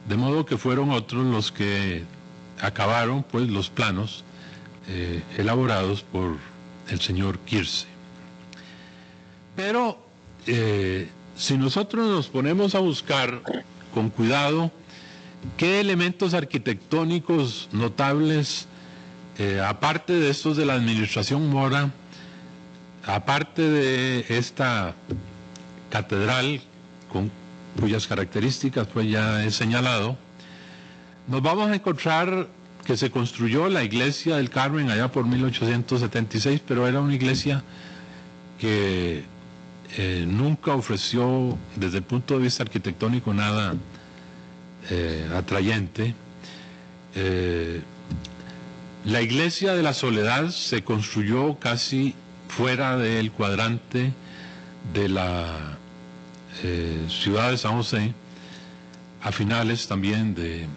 S6: de modo que fueron otros los que acabaron pues los planos elaborados por el señor Quirce. Pero si nosotros nos ponemos a buscar con cuidado qué elementos arquitectónicos notables aparte de estos de la administración Mora, aparte de esta catedral cuyas características pues ya he señalado, nos vamos a encontrar que se construyó la iglesia del Carmen allá por 1876, pero era una iglesia que nunca ofreció desde el punto de vista arquitectónico nada atrayente. La iglesia de la Soledad se construyó casi fuera del cuadrante de la ciudad de San José a finales también de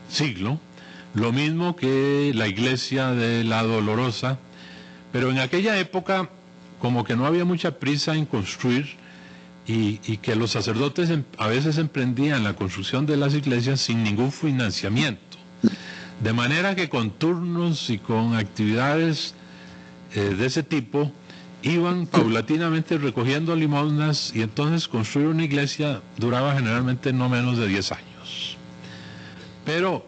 S6: siglo, lo mismo que la iglesia de la Dolorosa, pero en aquella época como que no había mucha prisa en construir y que los sacerdotes a veces emprendían la construcción de las iglesias sin ningún financiamiento, de manera que con turnos y con actividades de ese tipo iban paulatinamente recogiendo limosnas, y entonces construir una iglesia duraba generalmente no menos de 10 años. Pero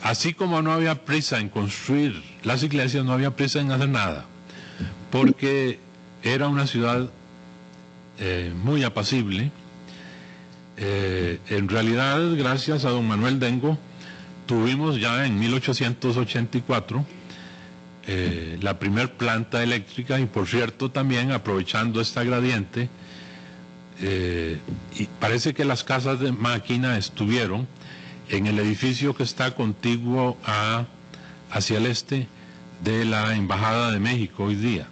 S6: así como no había prisa en construir las iglesias, no había prisa en hacer nada, porque era una ciudad muy apacible. En realidad, gracias a don Manuel Dengo, tuvimos ya en 1884 la primer planta eléctrica, y por cierto también aprovechando esta gradiente, y parece que las casas de máquina estuvieron en el edificio que está contiguo hacia el este de la Embajada de México hoy día.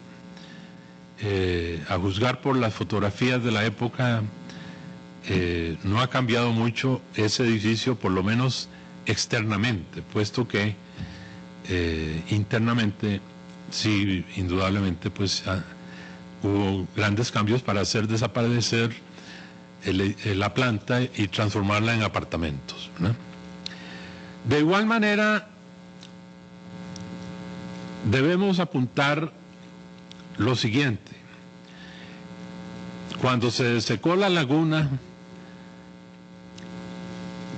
S6: A juzgar por las fotografías de la época, no ha cambiado mucho ese edificio, por lo menos externamente, puesto que internamente sí, indudablemente pues hubo grandes cambios para hacer desaparecer la planta y transformarla en apartamentos, ¿no? De igual manera debemos apuntar lo siguiente: cuando se secó la laguna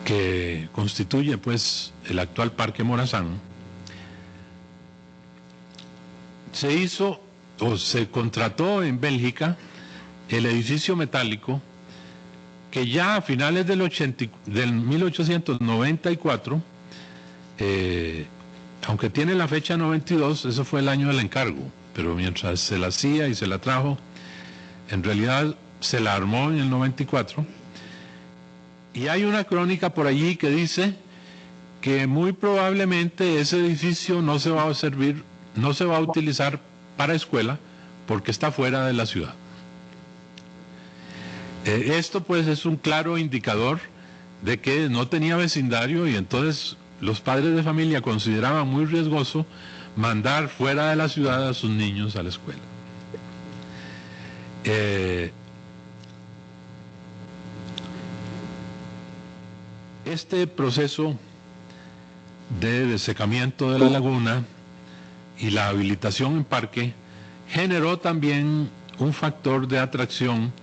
S6: que constituye pues el actual Parque Morazán, se hizo o se contrató en Bélgica el edificio metálico que ya a finales del 1894, aunque tiene la fecha 92, eso fue el año del encargo, pero mientras se la hacía y se la trajo, en realidad se la armó en el 94, y hay una crónica por allí que dice que muy probablemente ese edificio no se va a utilizar para escuela porque está fuera de la ciudad. Esto pues es un claro indicador de que no tenía vecindario, y entonces los padres de familia consideraban muy riesgoso mandar fuera de la ciudad a sus niños a la escuela. Este proceso de desecamiento de la laguna y la habilitación en parque generó también un factor de atracción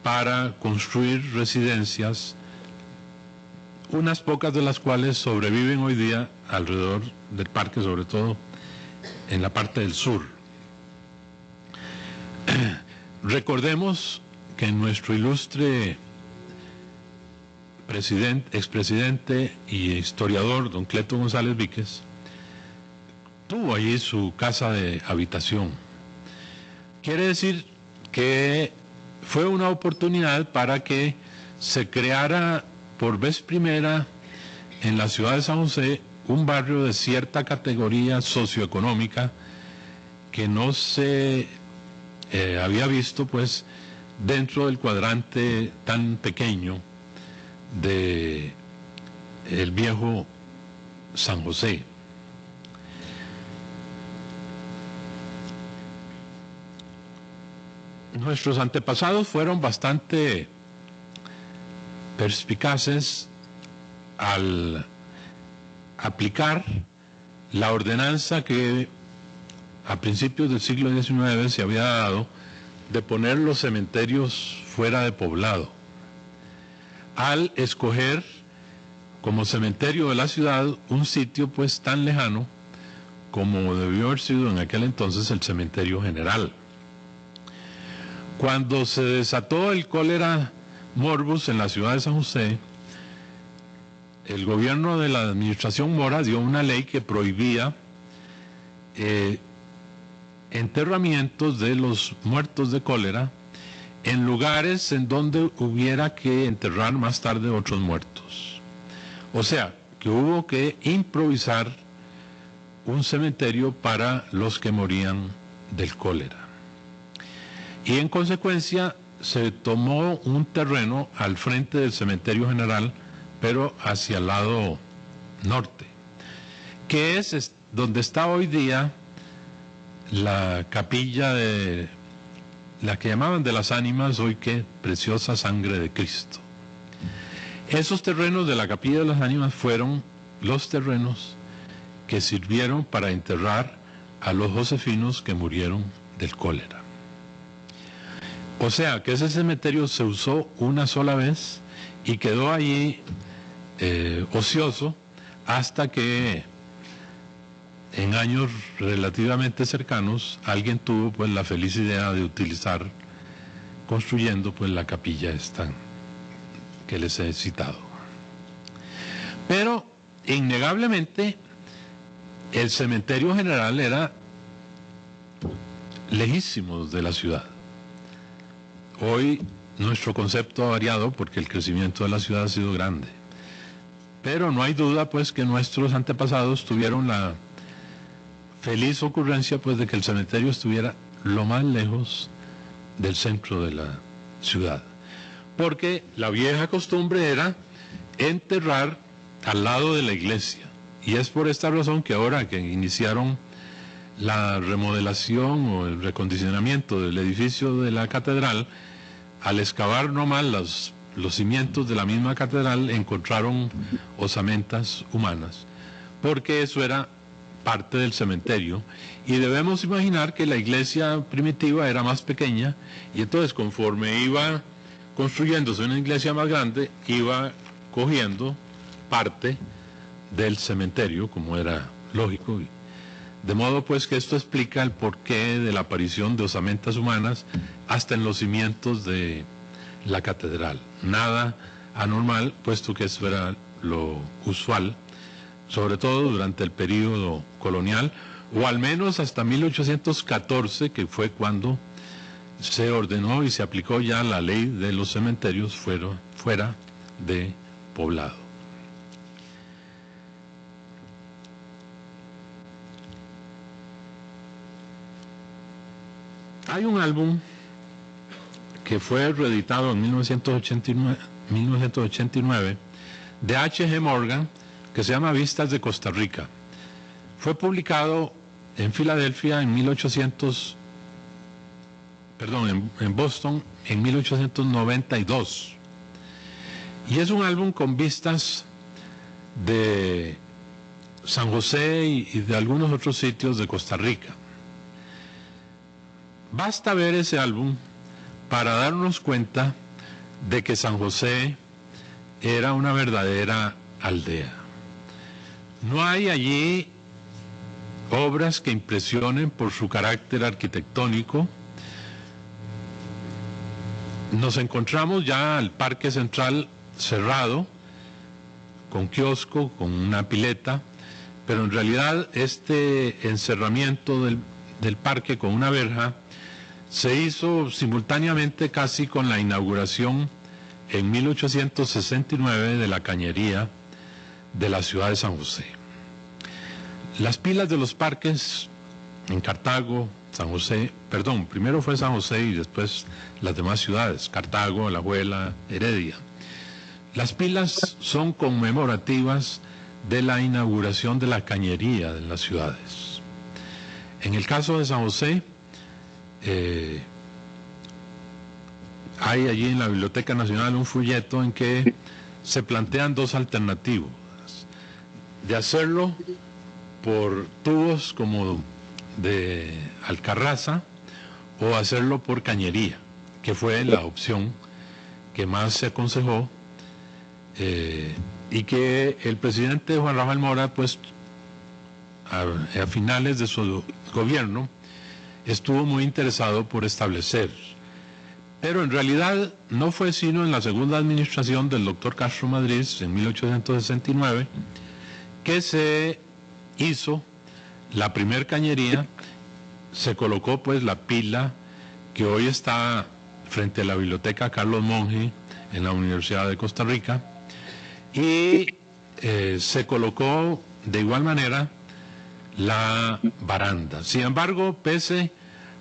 S6: para construir residencias, unas pocas de las cuales sobreviven hoy día alrededor del parque, sobre todo en la parte del sur. Recordemos que nuestro ilustre expresidente y historiador, don Cleto González Víquez, tuvo allí su casa de habitación. Quiere decir que fue una oportunidad para que se creara por vez primera en la ciudad de San José un barrio de cierta categoría socioeconómica que no se había visto pues dentro del cuadrante tan pequeño de el viejo San José. Nuestros antepasados fueron bastante perspicaces al aplicar la ordenanza que a principios del siglo XIX se había dado de poner los cementerios fuera de poblado, al escoger como cementerio de la ciudad un sitio pues tan lejano como debió haber sido en aquel entonces el cementerio general. Cuando se desató el cólera morbus en la ciudad de San José, el gobierno de la administración Mora dio una ley que prohibía enterramientos de los muertos de cólera en lugares en donde hubiera que enterrar más tarde otros muertos. O sea, que hubo que improvisar un cementerio para los que morían del cólera. Y en consecuencia se tomó un terreno al frente del cementerio general, pero hacia el lado norte, que es donde está hoy día la capilla de la que llamaban de las ánimas, hoy que preciosa sangre de Cristo. Esos terrenos de la capilla de las ánimas fueron los terrenos que sirvieron para enterrar a los josefinos que murieron del cólera. O sea que ese cementerio se usó una sola vez y quedó allí ocioso hasta que en años relativamente cercanos alguien tuvo pues la feliz idea de utilizar, construyendo pues la capilla esta que les he citado. Pero innegablemente el cementerio general era lejísimo de la ciudad. Hoy nuestro concepto ha variado porque el crecimiento de la ciudad ha sido grande, pero no hay duda pues que nuestros antepasados tuvieron la feliz ocurrencia pues de que el cementerio estuviera lo más lejos del centro de la ciudad, porque la vieja costumbre era enterrar al lado de la iglesia, y es por esta razón que ahora que iniciaron la remodelación o el recondicionamiento del edificio de la catedral, al excavar nomás los cimientos de la misma catedral encontraron osamentas humanas, porque eso era parte del cementerio, y debemos imaginar que la iglesia primitiva era más pequeña, y entonces conforme iba construyéndose una iglesia más grande, iba cogiendo parte del cementerio, como era lógico, de modo pues que esto explica el porqué de la aparición de osamentas humanas hasta en los cimientos de la catedral. Nada anormal, puesto que eso era lo usual, sobre todo durante el período colonial, o al menos hasta 1814, que fue cuando se ordenó y se aplicó ya la ley de los cementerios fuera de poblado. Hay un álbum que fue reeditado en 1989 de H.G. Morgan, que se llama Vistas de Costa Rica. Fue publicado en Filadelfia en en Boston en 1892. Y es un álbum con vistas de San José y de algunos otros sitios de Costa Rica. Basta ver ese álbum para darnos cuenta de que San José era una verdadera aldea. No hay allí obras que impresionen por su carácter arquitectónico. Nos encontramos ya al parque central cerrado, con kiosco, con una pileta, pero en realidad este encerramiento del parque con una verja se hizo simultáneamente casi con la inauguración en 1869 de la cañería de la ciudad de San José. Las pilas de los parques en Cartago, primero fue San José y después las demás ciudades, Cartago, Alajuela, Heredia. Las pilas son conmemorativas de la inauguración de la cañería de las ciudades. En el caso de San José, hay allí en la Biblioteca Nacional un folleto en que se plantean dos alternativas: de hacerlo por tubos como de alcarraza o hacerlo por cañería, que fue la opción que más se aconsejó, y que el presidente Juan Rafael Mora pues a finales de su gobierno, estuvo muy interesado por establecer. Pero en realidad no fue sino en la segunda administración del doctor Castro Madrid, en 1869, que se hizo la primer cañería, se colocó pues la pila que hoy está frente a la biblioteca Carlos Monge en la Universidad de Costa Rica, y se colocó de igual manera la baranda. Sin embargo, pese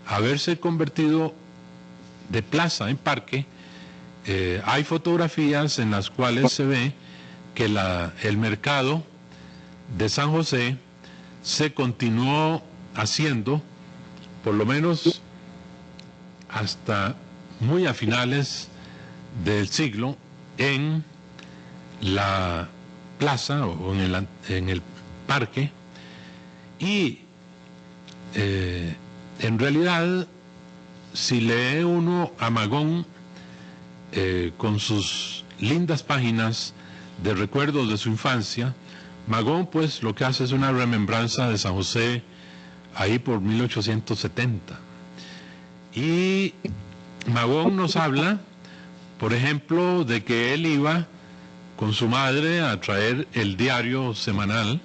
S6: a haberse convertido de plaza en parque, hay fotografías en las cuales se ve que el mercado de San José se continuó haciendo, por lo menos hasta muy a finales del siglo, en la plaza o en el parque, y en realidad, si lee uno a Magón con sus lindas páginas de recuerdos de su infancia, Magón pues lo que hace es una remembranza de San José ahí por 1870. Y Magón nos habla, por ejemplo, de que él iba con su madre a traer el diario semanal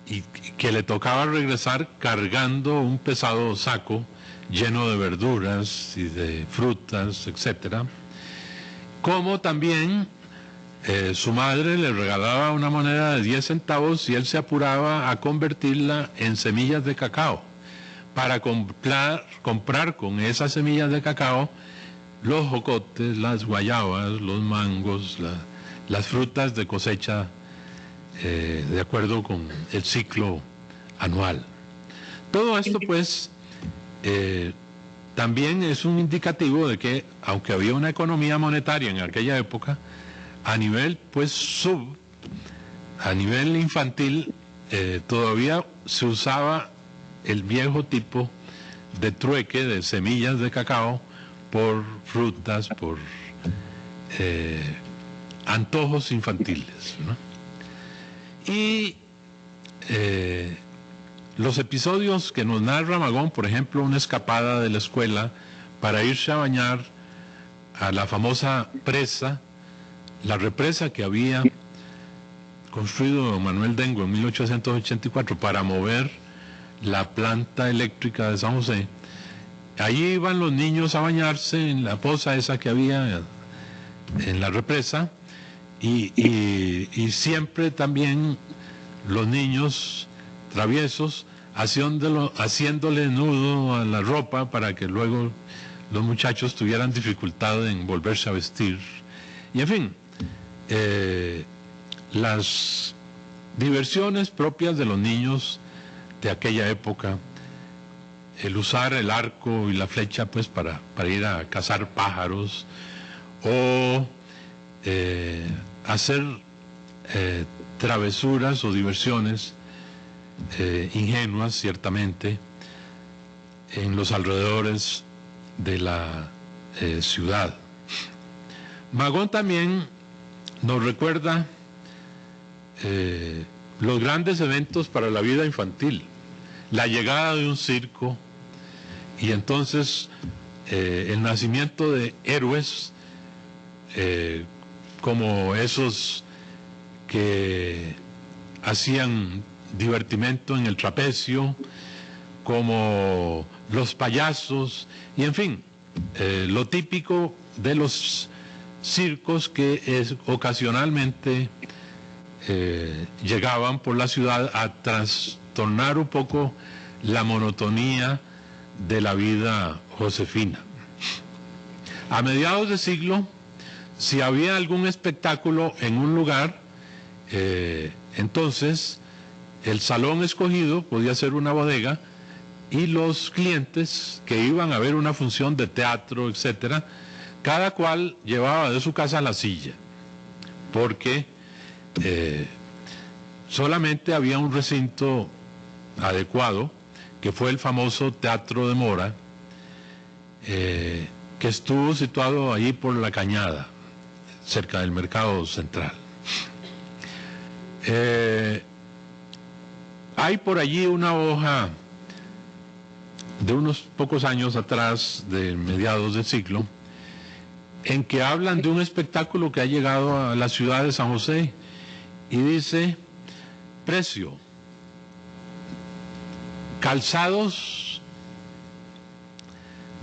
S6: y que le tocaba regresar cargando un pesado saco lleno de verduras y de frutas, etc. Como también su madre le regalaba una moneda de 10 centavos y él se apuraba a convertirla en semillas de cacao para comprar con esas semillas de cacao los jocotes, las guayabas, los mangos, las frutas de cosecha de acuerdo con el ciclo anual. Todo esto pues también es un indicativo de que, aunque había una economía monetaria en aquella época, a nivel pues a nivel infantil todavía se usaba el viejo tipo de trueque de semillas de cacao por frutas, por antojos infantiles, ¿no? Y los episodios que nos narra Magón, por ejemplo, una escapada de la escuela para irse a bañar a la famosa presa, la represa que había construido don Manuel Dengo en 1884 para mover la planta eléctrica de San José. Allí iban los niños a bañarse en la poza esa que había en la represa, y siempre también los niños traviesos haciéndole nudo a la ropa para que luego los muchachos tuvieran dificultad en volverse a vestir. Y en fin, las diversiones propias de los niños de aquella época, el usar el arco y la flecha pues para ir a cazar pájaros, o hacer travesuras o diversiones ingenuas, ciertamente, en los alrededores de la ciudad. Magón también nos recuerda los grandes eventos para la vida infantil, la llegada de un circo, y entonces el nacimiento de héroes como esos que hacían divertimento en el trapecio, como los payasos, y en fin, lo típico de los circos que ocasionalmente llegaban por la ciudad a trastornar un poco la monotonía de la vida josefina. A mediados de siglo, si había algún espectáculo en un lugar, entonces el salón escogido podía ser una bodega, y los clientes que iban a ver una función de teatro, etcétera, cada cual llevaba de su casa la silla, porque solamente había un recinto adecuado, que fue el famoso Teatro de Mora, que estuvo situado allí por la Cañada, cerca del Mercado Central. Hay por allí una hoja de unos pocos años atrás, de mediados del siglo, en que hablan de un espectáculo que ha llegado a la ciudad de San José y dice: precio, calzados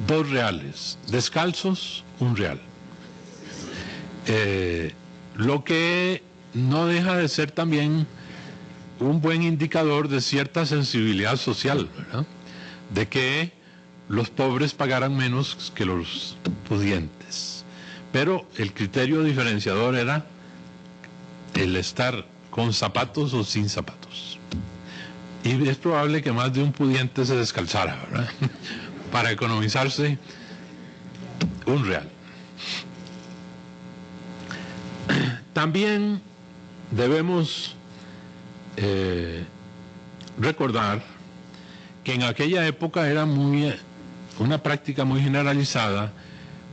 S6: 2 reales, descalzos 1 real. Lo que no deja de ser también un buen indicador de cierta sensibilidad social, ¿verdad? De que los pobres pagaran menos que los pudientes. Pero el criterio diferenciador era el estar con zapatos o sin zapatos. Y es probable que más de un pudiente se descalzara, ¿verdad? Para economizarse 1 real. También debemos recordar que en aquella época era una práctica muy generalizada,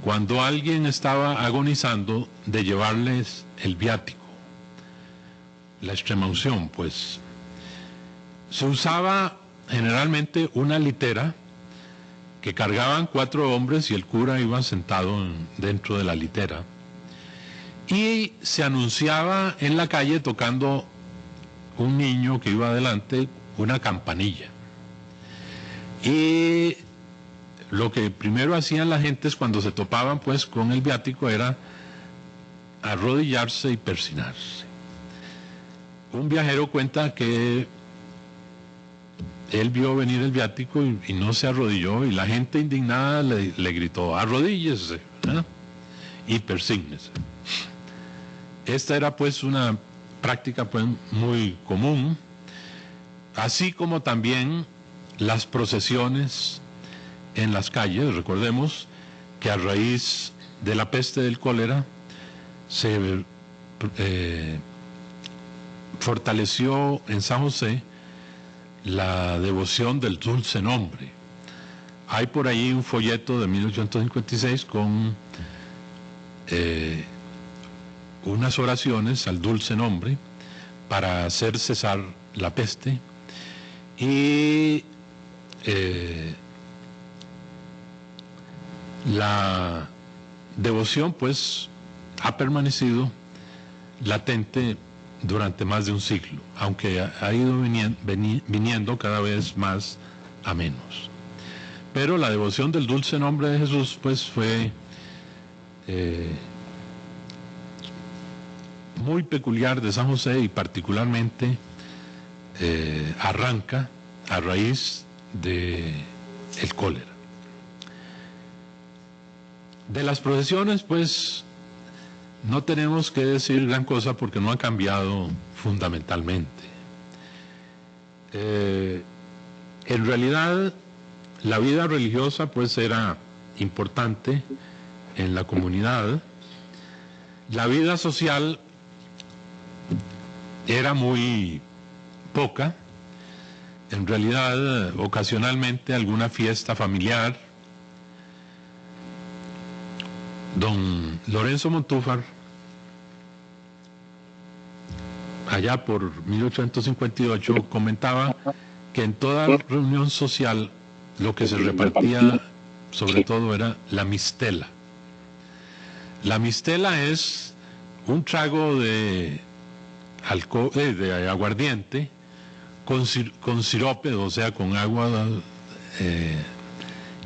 S6: cuando alguien estaba agonizando, de llevarles el viático, la extremaunción, pues. Se usaba generalmente una litera que cargaban 4 hombres y el cura iba sentado dentro de la litera, y se anunciaba en la calle tocando un niño que iba adelante una campanilla. Y lo que primero hacían las gentes cuando se topaban pues con el viático era arrodillarse y persinarse. Un viajero cuenta que él vio venir el viático y no se arrodilló, y la gente indignada le gritó: arrodíllese, ¿verdad? Y persígnese. Esta era pues una práctica pues muy común, así como también las procesiones en las calles. Recordemos que a raíz de la peste del cólera se fortaleció en San José la devoción del dulce nombre. Hay por ahí un folleto de 1856 con unas oraciones al dulce nombre para hacer cesar la peste, y la devoción pues ha permanecido latente durante más de un siglo, aunque ha ido viniendo cada vez más a menos. Pero la devoción del dulce nombre de Jesús pues fue muy peculiar de San José, y particularmente arranca a raíz del cólera. De las procesiones pues no tenemos que decir gran cosa, porque no ha cambiado fundamentalmente. En realidad la vida religiosa pues era importante en la comunidad. La vida social era muy poca. En realidad, ocasionalmente alguna fiesta familiar. Don Lorenzo Montúfar, allá por 1858, comentaba que en toda reunión social lo que se repartía sobre todo era la mistela. La mistela es un trago de aguardiente con sirope, o sea, con agua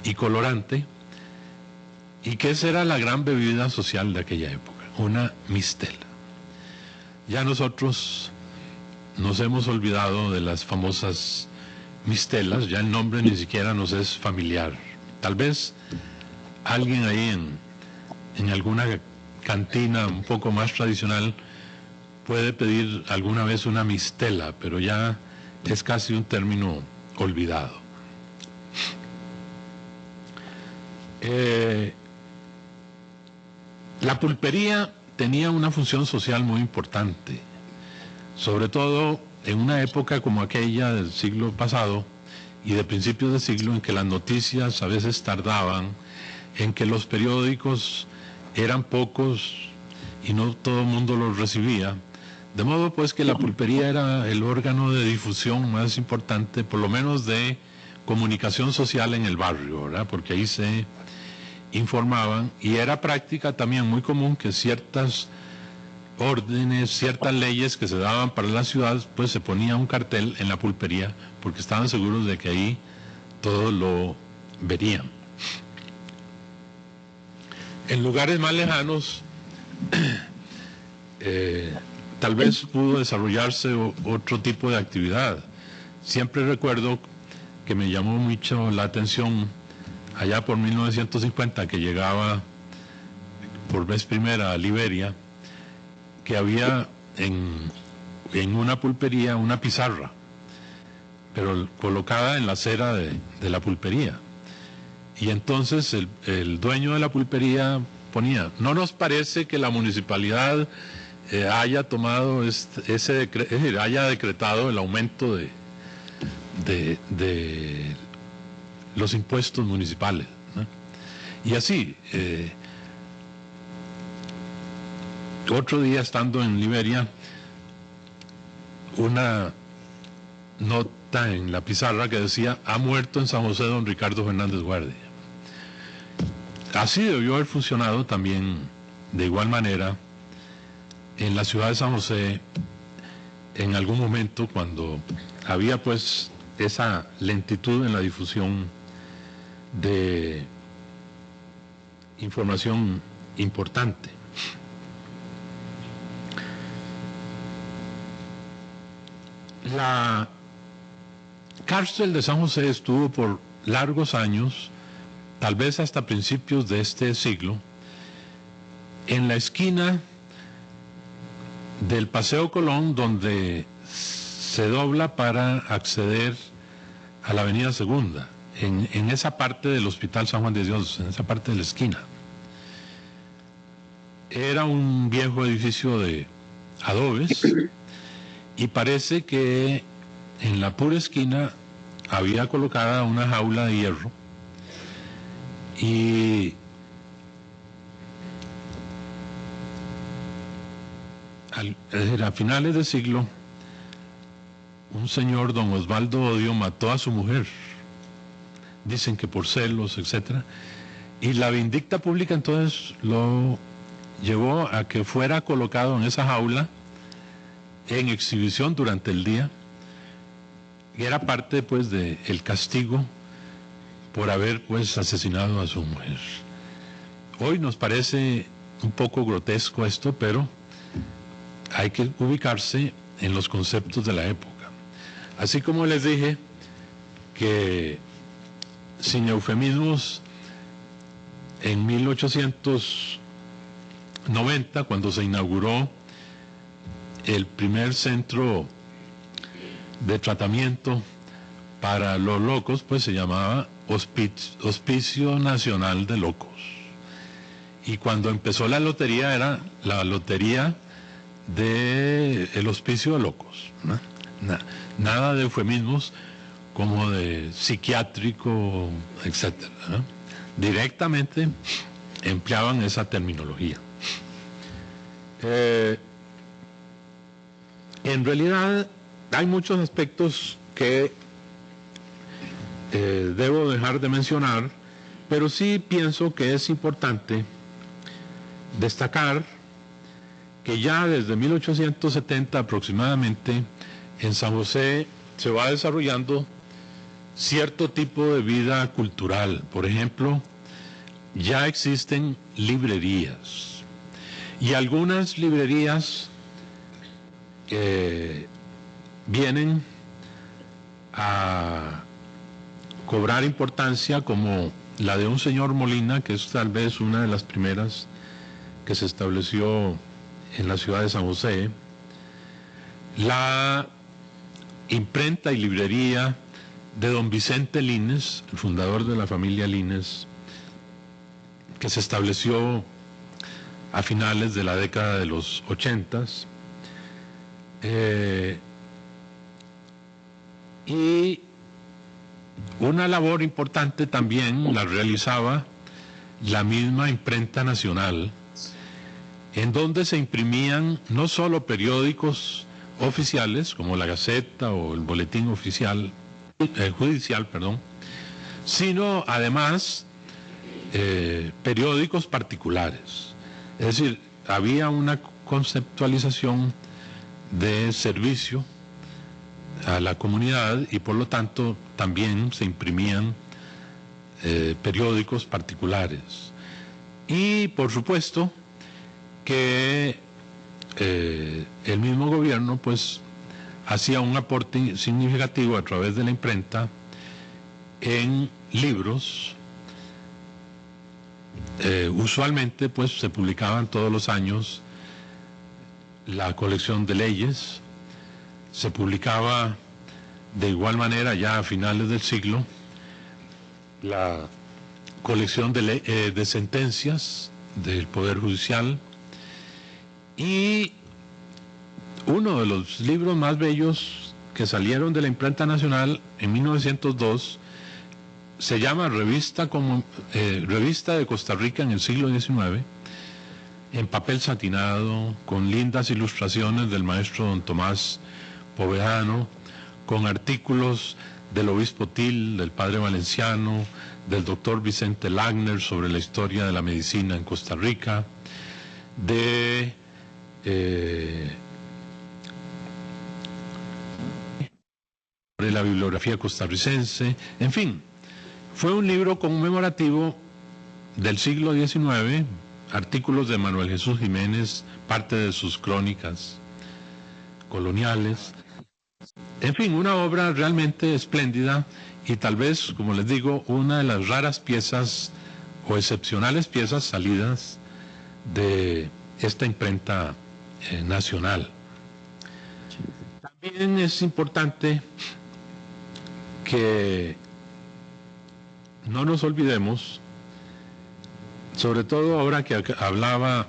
S6: y colorante, y que esa era la gran bebida social de aquella época, una mistela. Ya nosotros nos hemos olvidado de las famosas mistelas, ya el nombre ni siquiera nos es familiar. Tal vez alguien ahí en alguna cantina un poco más tradicional puede pedir alguna vez una mistela, pero ya es casi un término olvidado. La pulpería tenía una función social muy importante, sobre todo en una época como aquella del siglo pasado y de principios de siglo, en que las noticias a veces tardaban, en que los periódicos eran pocos y no todo el mundo los recibía. De modo pues que la pulpería era el órgano de difusión más importante, por lo menos de comunicación social en el barrio, ¿verdad? Porque ahí se informaban, y era práctica también muy común que ciertas órdenes, ciertas leyes que se daban para la ciudad, pues se ponía un cartel en la pulpería, porque estaban seguros de que ahí todos lo verían. En lugares más lejanos, tal vez pudo desarrollarse otro tipo de actividad. Siempre recuerdo que me llamó mucho la atención allá por 1950, que llegaba por vez primera a Liberia, que había en una pulpería una pizarra, pero colocada en la acera de la pulpería. Y entonces el dueño de la pulpería ponía: no nos parece que la municipalidad haya tomado haya decretado el aumento de los impuestos municipales, ¿no? Y así, otro día estando en Liberia, una nota en la pizarra que decía: ha muerto en San José don Ricardo Fernández Guardia. Así debió haber funcionado también de igual manera en la ciudad de San José en algún momento, cuando había pues esa lentitud en la difusión de información importante. La cárcel de San José estuvo por largos años, tal vez hasta principios de este siglo, en la esquina del Paseo Colón, donde se dobla para acceder a la Avenida Segunda, en esa parte del Hospital San Juan de Dios, en esa parte de la esquina. Era un viejo edificio de adobes, y parece que en la pura esquina había colocada una jaula de hierro, y a finales del siglo, un señor, don Osvaldo Odio, mató a su mujer, dicen que por celos, etc. Y la vindicta pública entonces lo llevó a que fuera colocado en esa jaula en exhibición durante el día, y era parte pues del castigo por haber pues asesinado a su mujer. Hoy nos parece un poco grotesco esto, pero hay que ubicarse en los conceptos de la época. Así como les dije que, sin eufemismos, en 1890, cuando se inauguró el primer centro de tratamiento para los locos, pues se llamaba Hospicio Nacional de Locos. Y cuando empezó la lotería, era la lotería del Hospicio de Locos, ¿no? Nada de eufemismos como de psiquiátrico, etcétera, ¿no? Directamente empleaban esa terminología. En realidad hay muchos aspectos que debo dejar de mencionar, pero sí pienso que es importante destacar que ya desde 1870 aproximadamente en San José se va desarrollando cierto tipo de vida cultural. Por ejemplo, ya existen librerías, y algunas librerías vienen a cobrar importancia, como la de un señor Molina, que es tal vez una de las primeras que se estableció en la ciudad de San José, la imprenta y librería de don Vicente Lines, el fundador de la familia Lines, que se estableció a finales de la década de los 80s, y una labor importante también la realizaba la misma imprenta nacional, en donde se imprimían no solo periódicos oficiales, como la Gaceta o el Boletín Oficial, Judicial, sino además periódicos particulares. Es decir, había una conceptualización de servicio a la comunidad y por lo tanto también se imprimían periódicos particulares. Y por supuesto que el mismo gobierno pues hacía un aporte significativo a través de la imprenta en libros. Usualmente pues se publicaban todos los años la colección de leyes, se publicaba de igual manera ya a finales del siglo la colección de sentencias del Poder Judicial, y uno de los libros más bellos que salieron de la imprenta nacional en 1902 se llama Revista de Costa Rica en el siglo XIX, en papel satinado, con lindas ilustraciones del maestro don Tomás Povedano, con artículos del obispo Til, del padre Valenciano, del doctor Vicente Lagner sobre la historia de la medicina en Costa Rica, de la bibliografía costarricense, en fin. Fue un libro conmemorativo del siglo XIX, artículos de Manuel Jesús Jiménez, parte de sus crónicas coloniales. En fin, una obra realmente espléndida y tal vez, como les digo, una de las raras piezas o excepcionales piezas salidas de esta imprenta nacional. También es importante que no nos olvidemos, sobre todo ahora que hablaba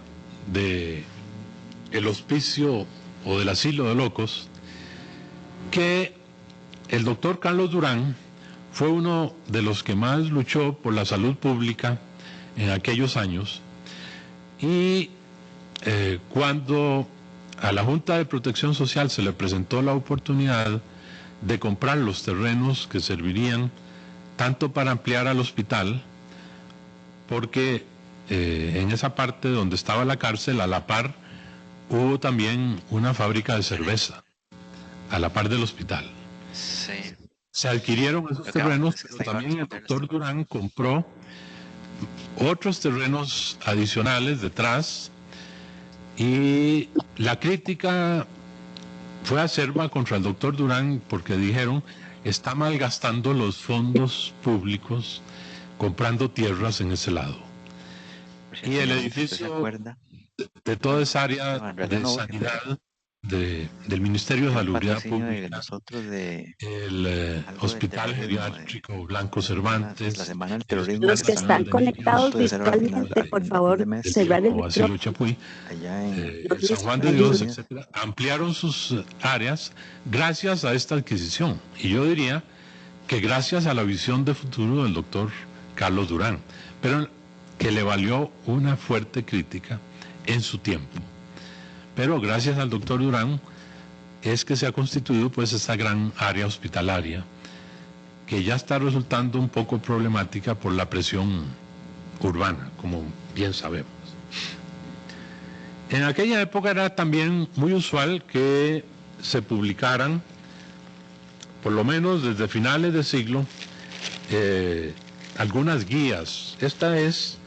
S6: de el hospicio o del asilo de locos, que el doctor Carlos Durán fue uno de los que más luchó por la salud pública en aquellos años, y cuando a la Junta de Protección Social se le presentó la oportunidad de comprar los terrenos que servirían tanto para ampliar al hospital, porque en esa parte donde estaba la cárcel, a la par, hubo también una fábrica de cerveza, a la par del hospital.
S5: Sí.
S6: Se adquirieron esos terrenos, pero también el doctor Durán compró otros terrenos adicionales detrás, y la crítica fue acerba contra el doctor Durán porque dijeron: está malgastando los fondos públicos comprando tierras en ese lado. Y el edificio de toda esa área de sanidad del Ministerio de Salud Pública, el Hospital Geriátrico Blanco Cervantes,
S1: Los que están conectados virtualmente, por favor, cerrar el
S6: Basilio
S1: micrófono.
S6: Chapuy, San Juan de Dios, etcétera, ampliaron sus áreas gracias a esta adquisición. Y yo diría que gracias a la visión de futuro del doctor Carlos Durán, pero que le valió una fuerte crítica en su tiempo. Pero gracias al doctor Durán es que se ha constituido pues esta gran área hospitalaria, que ya está resultando un poco problemática por la presión urbana, como bien sabemos. En aquella época era también muy usual que se publicaran, por lo menos desde finales del siglo, algunas guías. Esta es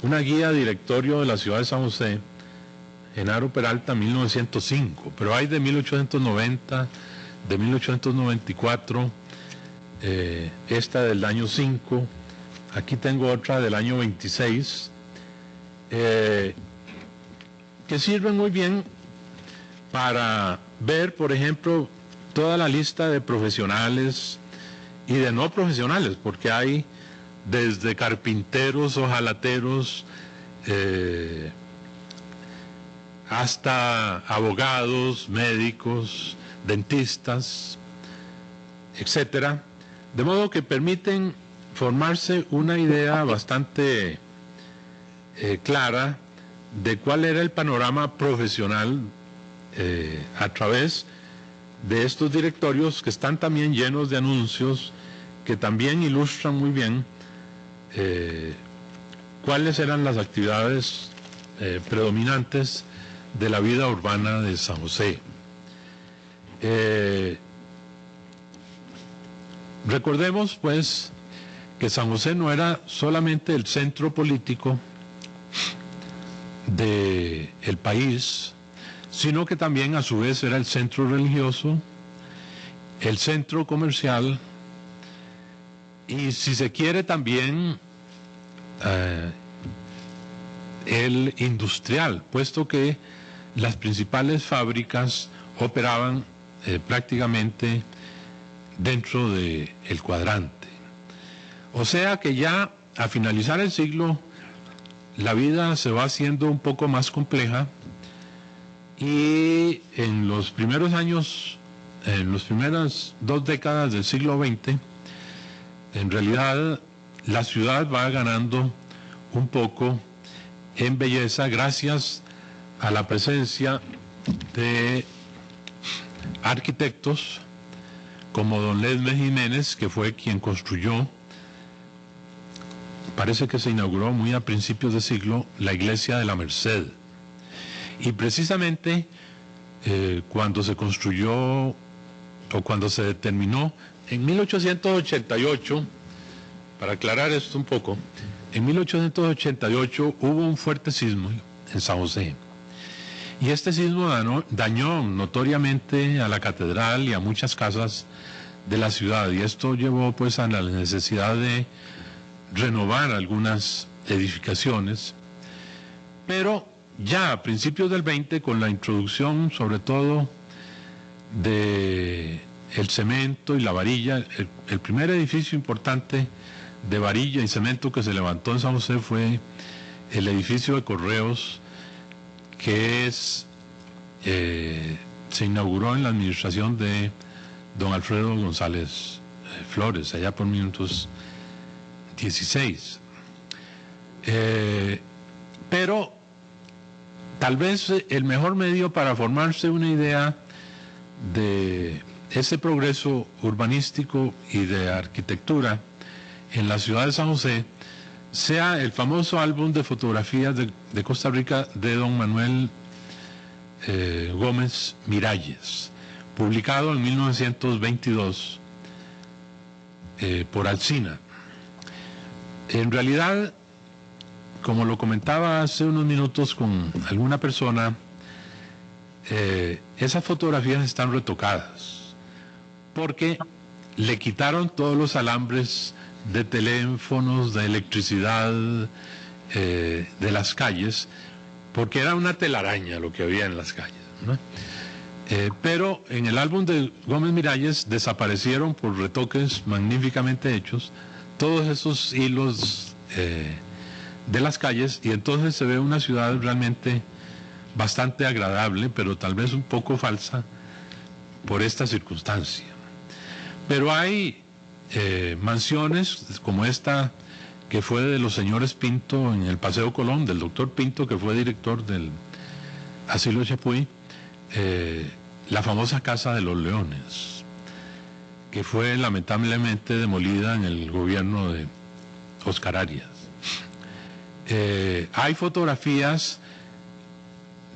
S6: una guía directorio de la ciudad de San José, Genaro Peralta, 1905, pero hay de 1890, de 1894, esta del año 5, aquí tengo otra del año 26, que sirven muy bien para ver, por ejemplo, toda la lista de profesionales y de no profesionales, porque hay desde carpinteros, hojalateros, hasta abogados, médicos, dentistas, etcétera, de modo que permiten formarse una idea bastante clara de cuál era el panorama profesional a través de estos directorios que están también llenos de anuncios que también ilustran muy bien cuáles eran las actividades predominantes de la vida urbana de San José. Recordemos pues que San José no era solamente el centro político del país, sino que también a su vez era el centro religioso, el centro comercial y, si se quiere, también el industrial, puesto que las principales fábricas operaban prácticamente dentro del cuadrante. O sea que ya a finalizar el siglo la vida se va haciendo un poco más compleja y en los primeros años, en las primeras 2 décadas del siglo XX, en realidad la ciudad va ganando un poco en belleza gracias a la presencia de arquitectos como don Ledesma Jiménez, que fue quien construyó, parece que se inauguró muy a principios de siglo, la iglesia de la Merced. Y precisamente cuando se construyó o cuando se terminó en 1888, para aclarar esto un poco, en 1888 hubo un fuerte sismo en San José. Y este sismo dañó notoriamente a la catedral y a muchas casas de la ciudad. Y esto llevó pues a la necesidad de renovar algunas edificaciones. Pero ya a principios del 20, con la introducción sobre todo de el cemento y la varilla, el primer edificio importante de varilla y cemento que se levantó en San José fue el edificio de Correos, que se inauguró en la administración de don Alfredo González Flores, allá por 1916. Pero tal vez el mejor medio para formarse una idea de ese progreso urbanístico y de arquitectura en la ciudad de San José sea el famoso álbum de fotografías de Costa Rica de don Manuel Gómez Miralles, publicado en 1922 por Alsina. En realidad, como lo comentaba hace unos minutos con alguna persona, esas fotografías están retocadas porque le quitaron todos los alambres de teléfonos, de electricidad, de las calles, porque era una telaraña lo que había en las calles, ¿no? Pero en el álbum de Gómez Miralles desaparecieron por retoques magníficamente hechos todos esos hilos de las calles, y entonces se ve una ciudad realmente bastante agradable, pero tal vez un poco falsa por esta circunstancia. Pero hay mansiones como esta que fue de los señores Pinto en el Paseo Colón, del doctor Pinto, que fue director del asilo Chapuy, la famosa Casa de los Leones, que fue lamentablemente demolida en el gobierno de Oscar Arias. Hay fotografías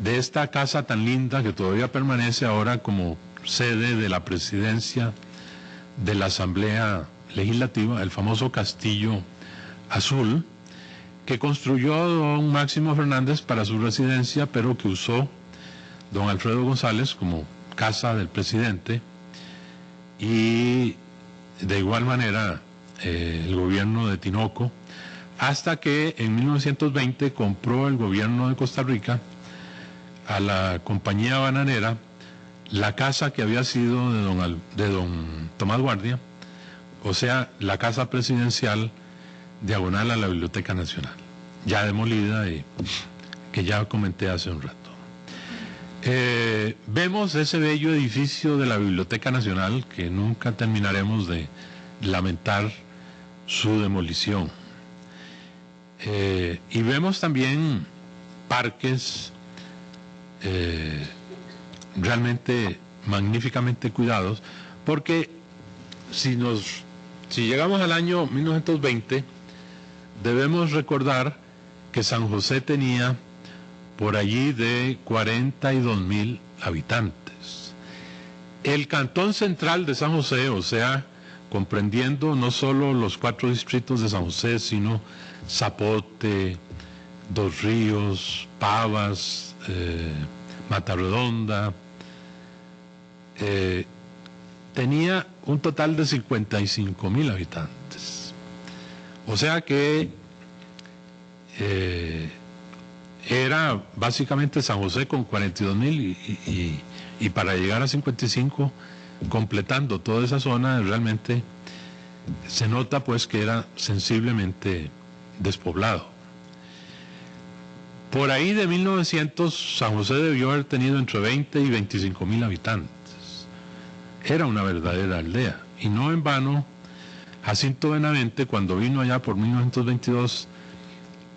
S6: de esta casa tan linda que todavía permanece ahora como sede de la presidencia de la Asamblea Legislativa, el famoso Castillo Azul, que construyó don Máximo Fernández para su residencia, pero que usó don Alfredo González como casa del presidente, y de igual manera el gobierno de Tinoco, hasta que en 1920 compró el gobierno de Costa Rica a la compañía bananera la casa que había sido de don Tomás Guardia, o sea, la casa presidencial diagonal a la Biblioteca Nacional, ya demolida y que ya comenté hace un rato. Vemos ese bello edificio de la Biblioteca Nacional que nunca terminaremos de lamentar su demolición. Y vemos también parques realmente magníficamente cuidados, porque si llegamos al año 1920, debemos recordar que San José tenía por allí de 42,000 habitantes. El cantón central de San José, o sea, comprendiendo no solo los 4 distritos de San José, sino Zapote, Dos Ríos, Pavas, Matarredonda, tenía un total de 55,000 habitantes. O sea que era básicamente San José con 42,000 y para llegar a 55, completando toda esa zona, realmente se nota pues que era sensiblemente despoblado. Por ahí de 1900, San José debió haber tenido entre 20 y 25,000 habitantes. Era una verdadera aldea. Y no en vano, Jacinto Benavente, cuando vino allá por 1922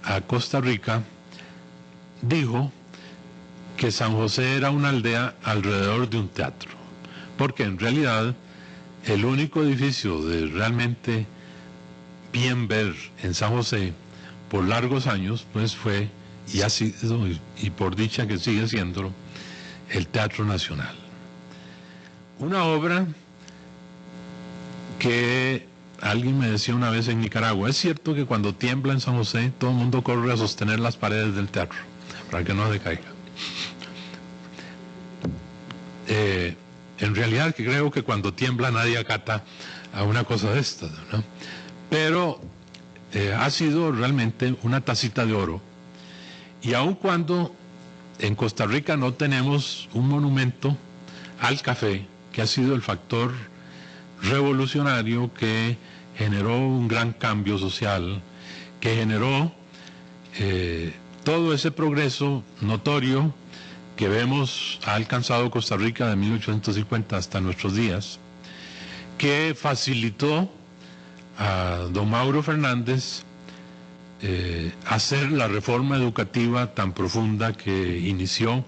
S6: a Costa Rica, dijo que San José era una aldea alrededor de un teatro. Porque en realidad, el único edificio de realmente bien ver en San José por largos años, pues fue, y ha sido, y por dicha que sigue siendo, el Teatro Nacional. Una obra que alguien me decía una vez en Nicaragua, es cierto que cuando tiembla en San José, todo el mundo corre a sostener las paredes del teatro, para que no se caiga. En realidad que creo que cuando tiembla nadie acata a una cosa de estas, ¿no? Pero ha sido realmente una tacita de oro. Y aun cuando en Costa Rica no tenemos un monumento al café, que ha sido el factor revolucionario que generó un gran cambio social, que generó todo ese progreso notorio que vemos ha alcanzado Costa Rica de 1850 hasta nuestros días, que facilitó a don Mauro Fernández hacer la reforma educativa tan profunda que inició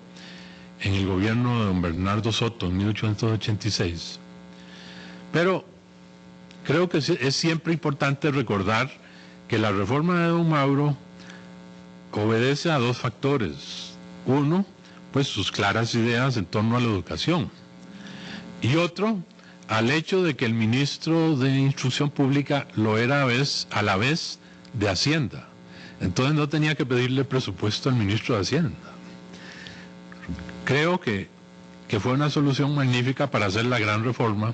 S6: en el gobierno de don Bernardo Soto en 1886. Pero creo que es siempre importante recordar que la reforma de don Mauro obedece a 2 factores. Uno, pues sus claras ideas en torno a la educación. Y otro, al hecho de que el ministro de Instrucción Pública lo era a la vez de Hacienda. Entonces no tenía que pedirle presupuesto al ministro de Hacienda. Creo que fue una solución magnífica para hacer la gran reforma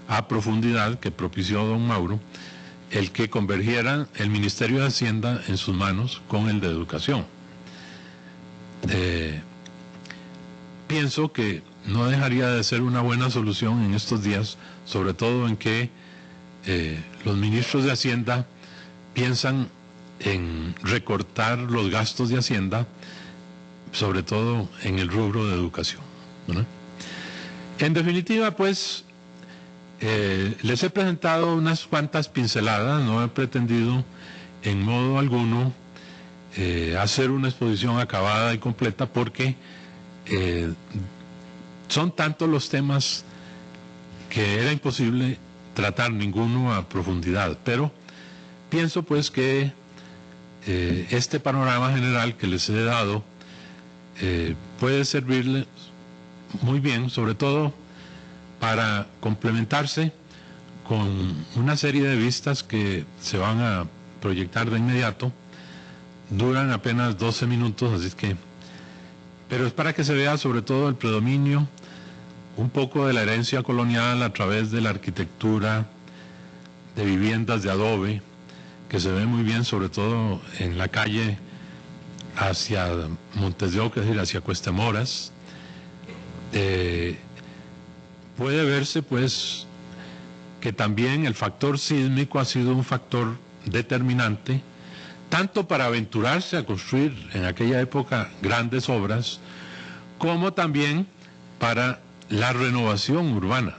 S6: a profundidad que propició don Mauro, el que convergiera el Ministerio de Hacienda en sus manos con el de Educación. Pienso que no dejaría de ser una buena solución en estos días, sobre todo en que los ministros de Hacienda piensan en recortar los gastos de Hacienda, sobre todo en el rubro de educación, ¿no? En definitiva, pues, les he presentado unas cuantas pinceladas, no he pretendido en modo alguno hacer una exposición acabada y completa, porque son tantos los temas que era imposible tratar ninguno a profundidad, pero pienso pues que este panorama general que les he dado puede servirles muy bien, sobre todo para complementarse con una serie de vistas que se van a proyectar de inmediato. Duran apenas 12 minutos, así que, pero es para que se vea sobre todo el predominio un poco de la herencia colonial a través de la arquitectura de viviendas de adobe, que se ve muy bien sobre todo en la calle hacia Montes de Oca, es decir, hacia Cuestemoras. Puede verse pues que también el factor sísmico ha sido un factor determinante, tanto para aventurarse a construir en aquella época grandes obras, como también para la renovación urbana.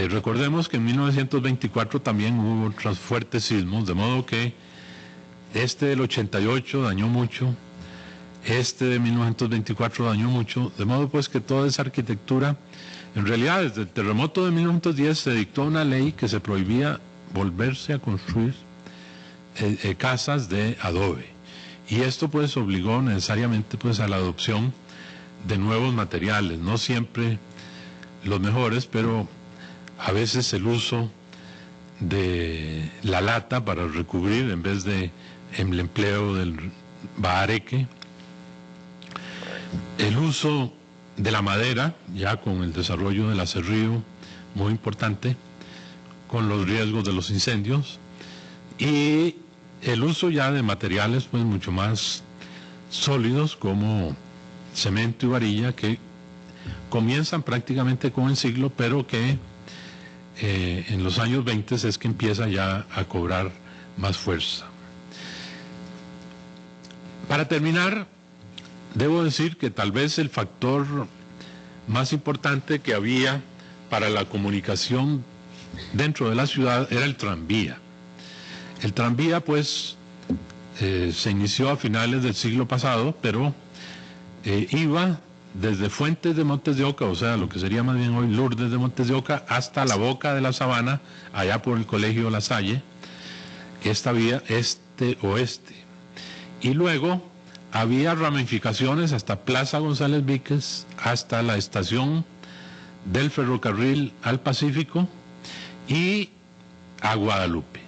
S6: Recordemos que en 1924 también hubo otros fuertes sismos, de modo que este del 88 dañó mucho, Este de 1924 dañó mucho, de modo pues que toda esa arquitectura, en realidad desde el terremoto de 1910 se dictó una ley que se prohibía volverse a construir casas de adobe. Y esto pues obligó necesariamente pues a la adopción de nuevos materiales, no siempre los mejores, pero a veces el uso de la lata para recubrir en vez de el empleo del bahareque, el uso de la madera, ya con el desarrollo del aserrío muy importante, con los riesgos de los incendios, y el uso ya de materiales pues mucho más sólidos como cemento y varilla, que comienzan prácticamente con el siglo, pero que en los años 20 es que empieza ya a cobrar más fuerza. Para terminar, debo decir que tal vez el factor más importante que había para la comunicación dentro de la ciudad era el tranvía. El tranvía pues se inició a finales del siglo pasado, pero iba desde Fuentes de Montes de Oca, o sea, lo que sería más bien hoy Lourdes de Montes de Oca, hasta la boca de la Sabana, allá por el Colegio La Salle, esta vía este-oeste. Y luego había ramificaciones hasta Plaza González Víquez, hasta la estación del ferrocarril al Pacífico y a Guadalupe.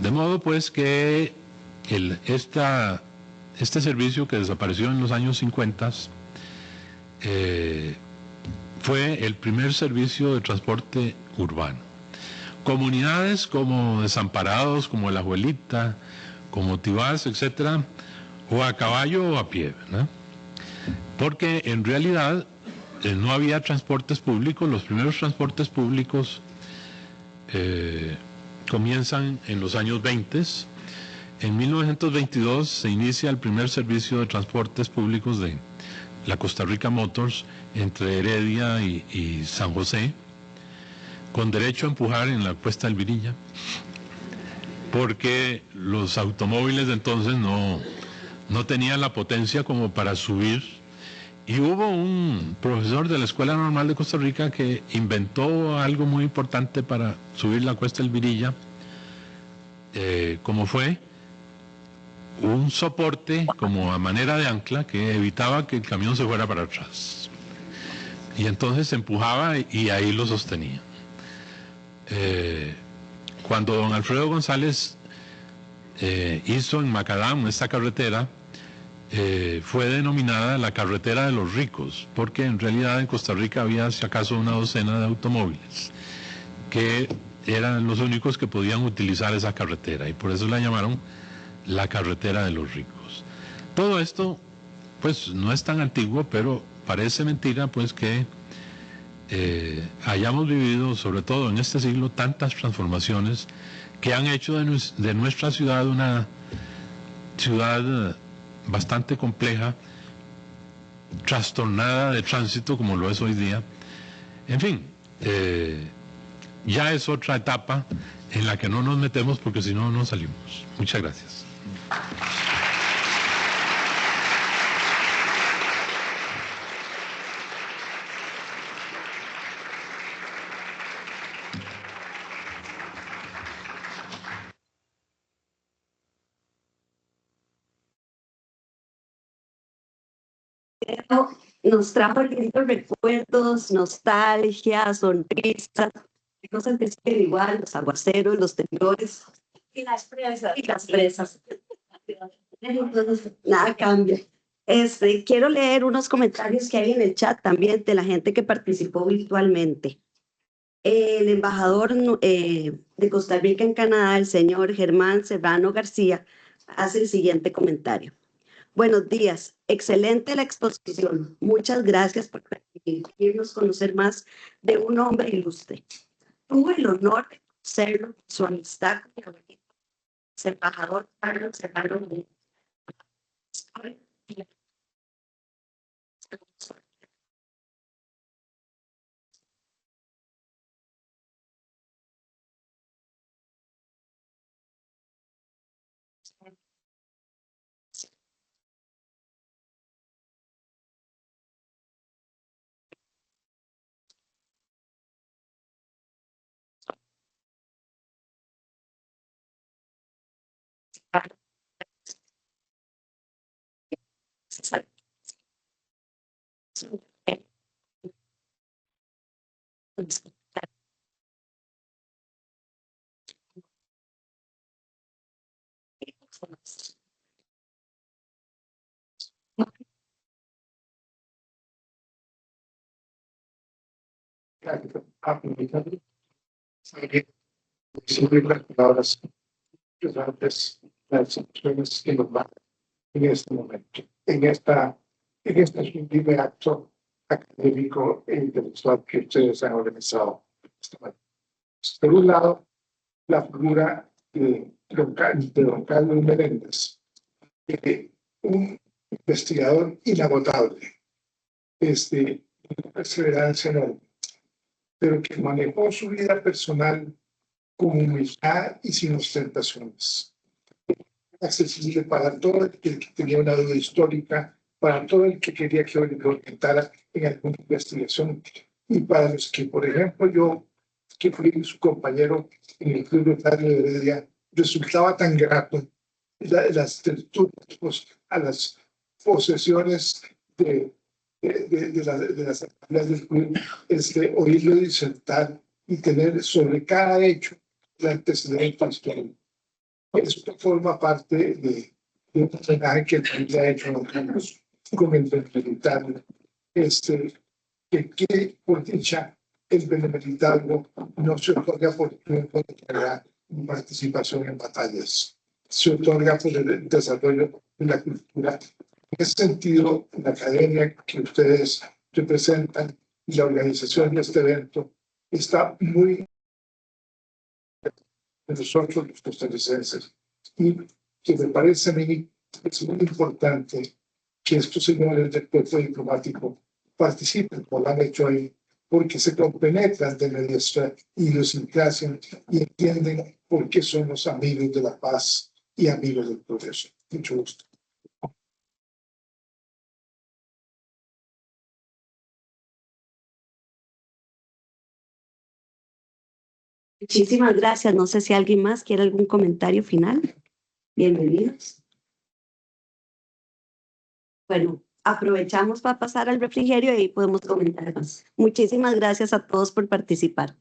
S6: De modo pues que este servicio que desapareció en los años 50 fue el primer servicio de transporte urbano. Comunidades como Desamparados, como La Abuelita, como Tibás, etcétera, o a caballo o a pie, ¿no? Porque en realidad no había transportes públicos. Los primeros transportes públicos comienzan en los años 20. En 1922 se inicia el primer servicio de transportes públicos de la Costa Rica Motors entre Heredia y San José, con derecho a empujar en la Cuesta del Virilla, porque los automóviles de entonces no tenían la potencia como para subir, y hubo un profesor de la Escuela Normal de Costa Rica que inventó algo muy importante para subir la Cuesta del Virilla, como fue un soporte como a manera de ancla que evitaba que el camión se fuera para atrás. Y entonces se empujaba y ahí lo sostenía. Cuando don Alfredo González hizo en Macadam esta carretera, fue denominada la carretera de los ricos, porque en realidad en Costa Rica había si acaso una docena de automóviles que eran los únicos que podían utilizar esa carretera, y por eso la llamaron la carretera de los ricos. Todo esto pues no es tan antiguo, pero parece mentira pues que hayamos vivido, sobre todo en este siglo, tantas transformaciones que han hecho de nuestra ciudad una ciudad bastante compleja, trastornada de tránsito como lo es hoy día. En fin, ya es otra etapa en la que no nos metemos porque si no, no salimos. Muchas gracias.
S1: Nos trajo lindos recuerdos, nostalgia, sonrisas, cosas que siguen igual, los aguaceros, los temblores
S5: Y las presas.
S1: y las presas. Entonces, nada cambia. Quiero leer unos comentarios que hay en el chat también de la gente que participó virtualmente. El embajador de Costa Rica en Canadá, el señor Germán Serrano García, hace el siguiente comentario. Buenos días, excelente la exposición. Muchas gracias por permitirnos conocer más de un hombre ilustre. Tuve el honor de conocerlo, su amistad con mi abuelito, el embajador Carlos Serrano.
S5: Siempre las palabras antes las opciones que nos dan en este momento, en este sublime acto académico e intelectual que ustedes han organizado esta mañana. Por un lado, la figura de don Carlos Meléndez, un investigador inagotable, de perseverancia enorme, pero que manejó su vida personal con humildad y sin ostentaciones. Accesible para todo el que tenía una duda histórica, para todo el que quería que lo orientara en alguna investigación, y para los que, por ejemplo, yo, que fui su compañero en el Club Rotario de Heredia, resultaba tan grato las tertulias, a las posesiones de las actividades del club, oírlo disertar y tener sobre cada hecho el antecedente histórico. Esto forma parte de un homenaje que el país ha hecho a los Carlos con el benemeritarlo, que por dicha el benemeritarlo no se otorga por triunfo de carrera ni participación en batallas, se otorga por el desarrollo de la cultura. En ese sentido, la academia que ustedes representan y la organización de este evento está muy de nosotros los costarricenses, y que me parece a mí es muy importante que estos señores del cuerpo diplomático participen como lo han hecho ahí, porque se compenetran de nuestra idiosincrasia y entienden por qué somos amigos de la paz y amigos del progreso. Mucho gusto.
S1: Muchísimas gracias. No sé si alguien más quiere algún comentario final. Bienvenidos. Bueno, aprovechamos para pasar al refrigerio y ahí podemos comentar más. Muchísimas gracias a todos por participar.